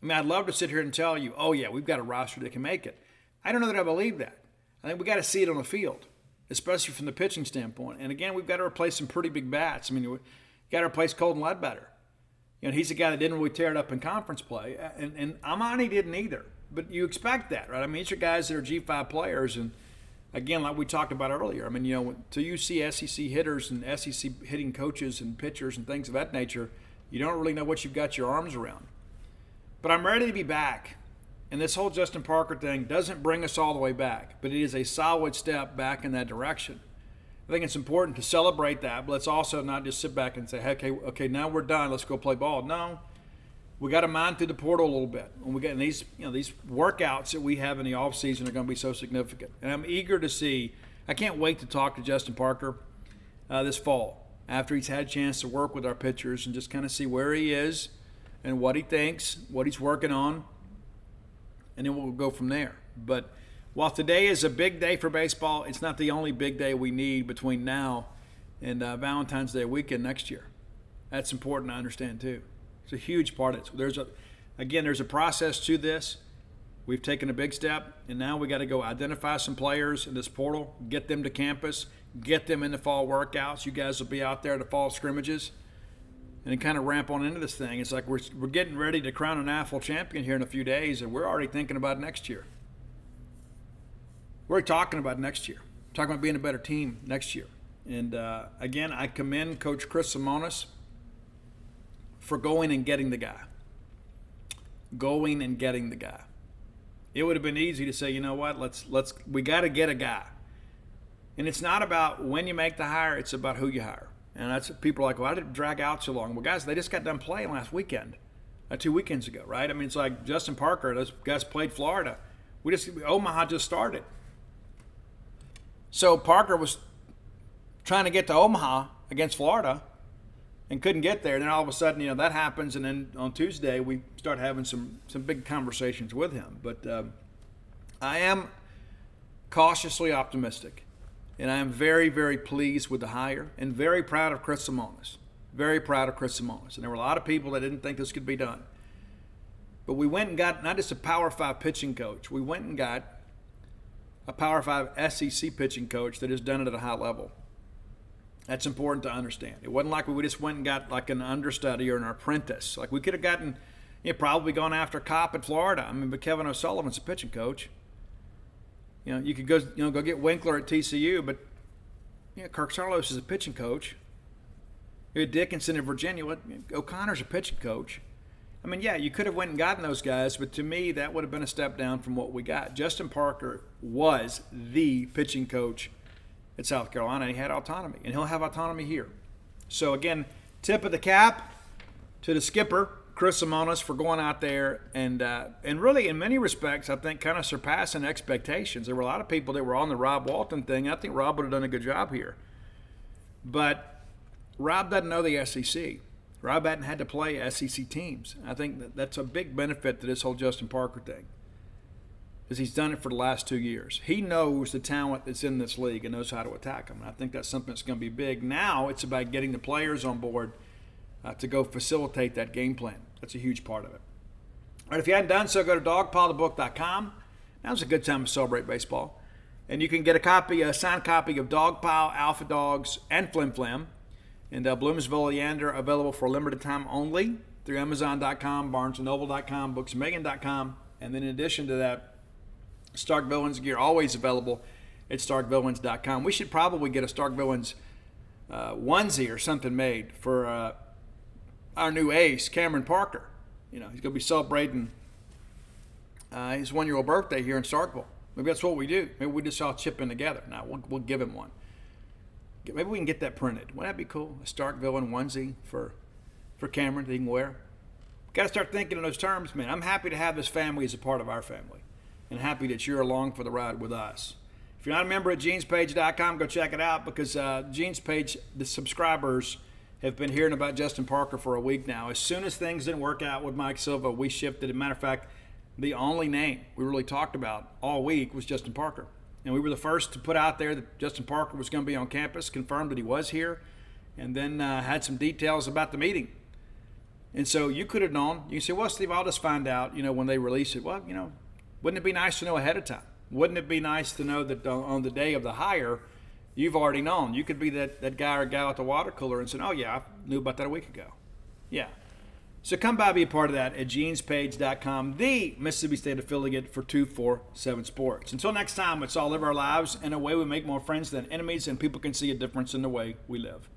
I mean, I'd love to sit here and tell you, oh yeah, we've got a roster that can make it. I don't know that I believe that. I think we got to see it on the field, especially from the pitching standpoint. And again, we've got to replace some pretty big bats. I mean, we got to replace Colton Ledbetter. He's a guy that didn't really tear it up in conference play, and Amani didn't either. But you expect that, right? I mean, these are guys that are G5 players, and again, like we talked about earlier, I mean, till you see SEC hitters and SEC hitting coaches and pitchers and things of that nature, you don't really know what you've got your arms around. But I'm ready to be back, and this whole Justin Parker thing doesn't bring us all the way back, but it is a solid step back in that direction. I think it's important to celebrate that, but let's also not just sit back and say, hey, okay, now we're done, let's go play ball. No. We got to mine through the portal a little bit. And we get these workouts that we have in the off season are going to be so significant. And I'm eager to see. I can't wait to talk to Justin Parker this fall after he's had a chance to work with our pitchers and just kind of see where he is and what he thinks, what he's working on, and then we'll go from there. But while today is a big day for baseball, it's not the only big day we need between now and Valentine's Day weekend next year. That's important to understand too. It's a huge part of it. There's a process to this. We've taken a big step, and now we got to go identify some players in this portal, get them to campus, get them in the fall workouts. You guys will be out there at the fall scrimmages, and then kind of ramp on into this thing. It's like we're getting ready to crown an AFL champion here in a few days, and we're already thinking about next year. We're talking about next year, talking about being a better team next year. And again, I commend Coach Chris Simonis for going and getting the guy. It would have been easy to say, you know what, we got to get a guy. And it's not about when you make the hire, it's about who you hire. And that's people are like, well, I didn't drag out so long. Well, guys, they just got done playing last weekend, 2 weekends ago, right? I mean, it's like Justin Parker, those guys played Florida. Omaha just started. So Parker was trying to get to Omaha against Florida and couldn't get there. And then all of a sudden, that happens. And then on Tuesday, we start having some big conversations with him. But I am cautiously optimistic. And I am very, very pleased with the hire and very proud of Chris Simonis. Very proud of Chris Simonis. And there were a lot of people that didn't think this could be done. But we went and got not just a Power 5 pitching coach. We went and got a Power 5 SEC pitching coach that has done it at a high level. That's important to understand. It wasn't like we just went and got like an understudy or an apprentice. Like we could have gotten, probably gone after Kopp at Florida. I mean, but Kevin O'Sullivan's a pitching coach. You could go get Winkler at TCU, but Kirk Saarloos is a pitching coach. You had Dickinson in Virginia. O'Connor's a pitching coach. I mean, yeah, you could have went and gotten those guys, but to me, that would have been a step down from what we got. Justin Parker was the pitching coach at South Carolina. He had autonomy, and he'll have autonomy here. So, again, tip of the cap to the skipper, Chris Simonis, for going out there and really, in many respects, I think kind of surpassing expectations. There were a lot of people that were on the Rob Walton thing. I think Rob would have done a good job here. But Rob doesn't know the SEC. Rob hadn't had to play SEC teams. I think that's a big benefit to this whole Justin Parker thing, because he's done it for the last 2 years. He knows the talent that's in this league and knows how to attack them. And I think that's something that's going to be big. Now it's about getting the players on board to go facilitate that game plan. That's a huge part of it. All right, if you hadn't done so, go to dogpilethebook.com. Now's a good time to celebrate baseball. And you can get a signed copy of Dogpile, Alpha Dogs, and Flim Flam. And Bloomsville Leander, available for a limited time only through Amazon.com, BarnesandNoble.com, BooksAMillion.com. And then in addition to that, Stark Villains gear always available at StarkVillains.com. We should probably get a Stark Villains onesie or something made for our new ace, Cameron Parker. He's going to be celebrating his 1-year-old birthday here in Starkville. Maybe that's what we do. Maybe we just all chip in together. Now, we'll give him one. Maybe we can get that printed. Wouldn't that be cool? A Starkville and onesie for Cameron that he can wear. Got to start thinking in those terms, man. I'm happy to have this family as a part of our family, and happy that you're along for the ride with us. If you're not a member at genespage.com, go check it out, because Gene's Page, the subscribers have been hearing about Justin Parker for a week now. As soon as things didn't work out with Mike Silva, we shifted. As a matter of fact, the only name we really talked about all week was Justin Parker. And we were the first to put out there that Justin Parker was going to be on campus, confirmed that he was here, and then had some details about the meeting. And so you could have known. You say, well, Steve, I'll just find out, when they release it. Well, wouldn't it be nice to know ahead of time? Wouldn't it be nice to know that on the day of the hire, you've already known? You could be that guy or gal at the water cooler and say, oh, yeah, I knew about that a week ago. Yeah. So come by, be a part of that at genespage.com, the Mississippi State affiliate for 247 Sports. Until next time, let's all live our lives in a way we make more friends than enemies, and people can see a difference in the way we live.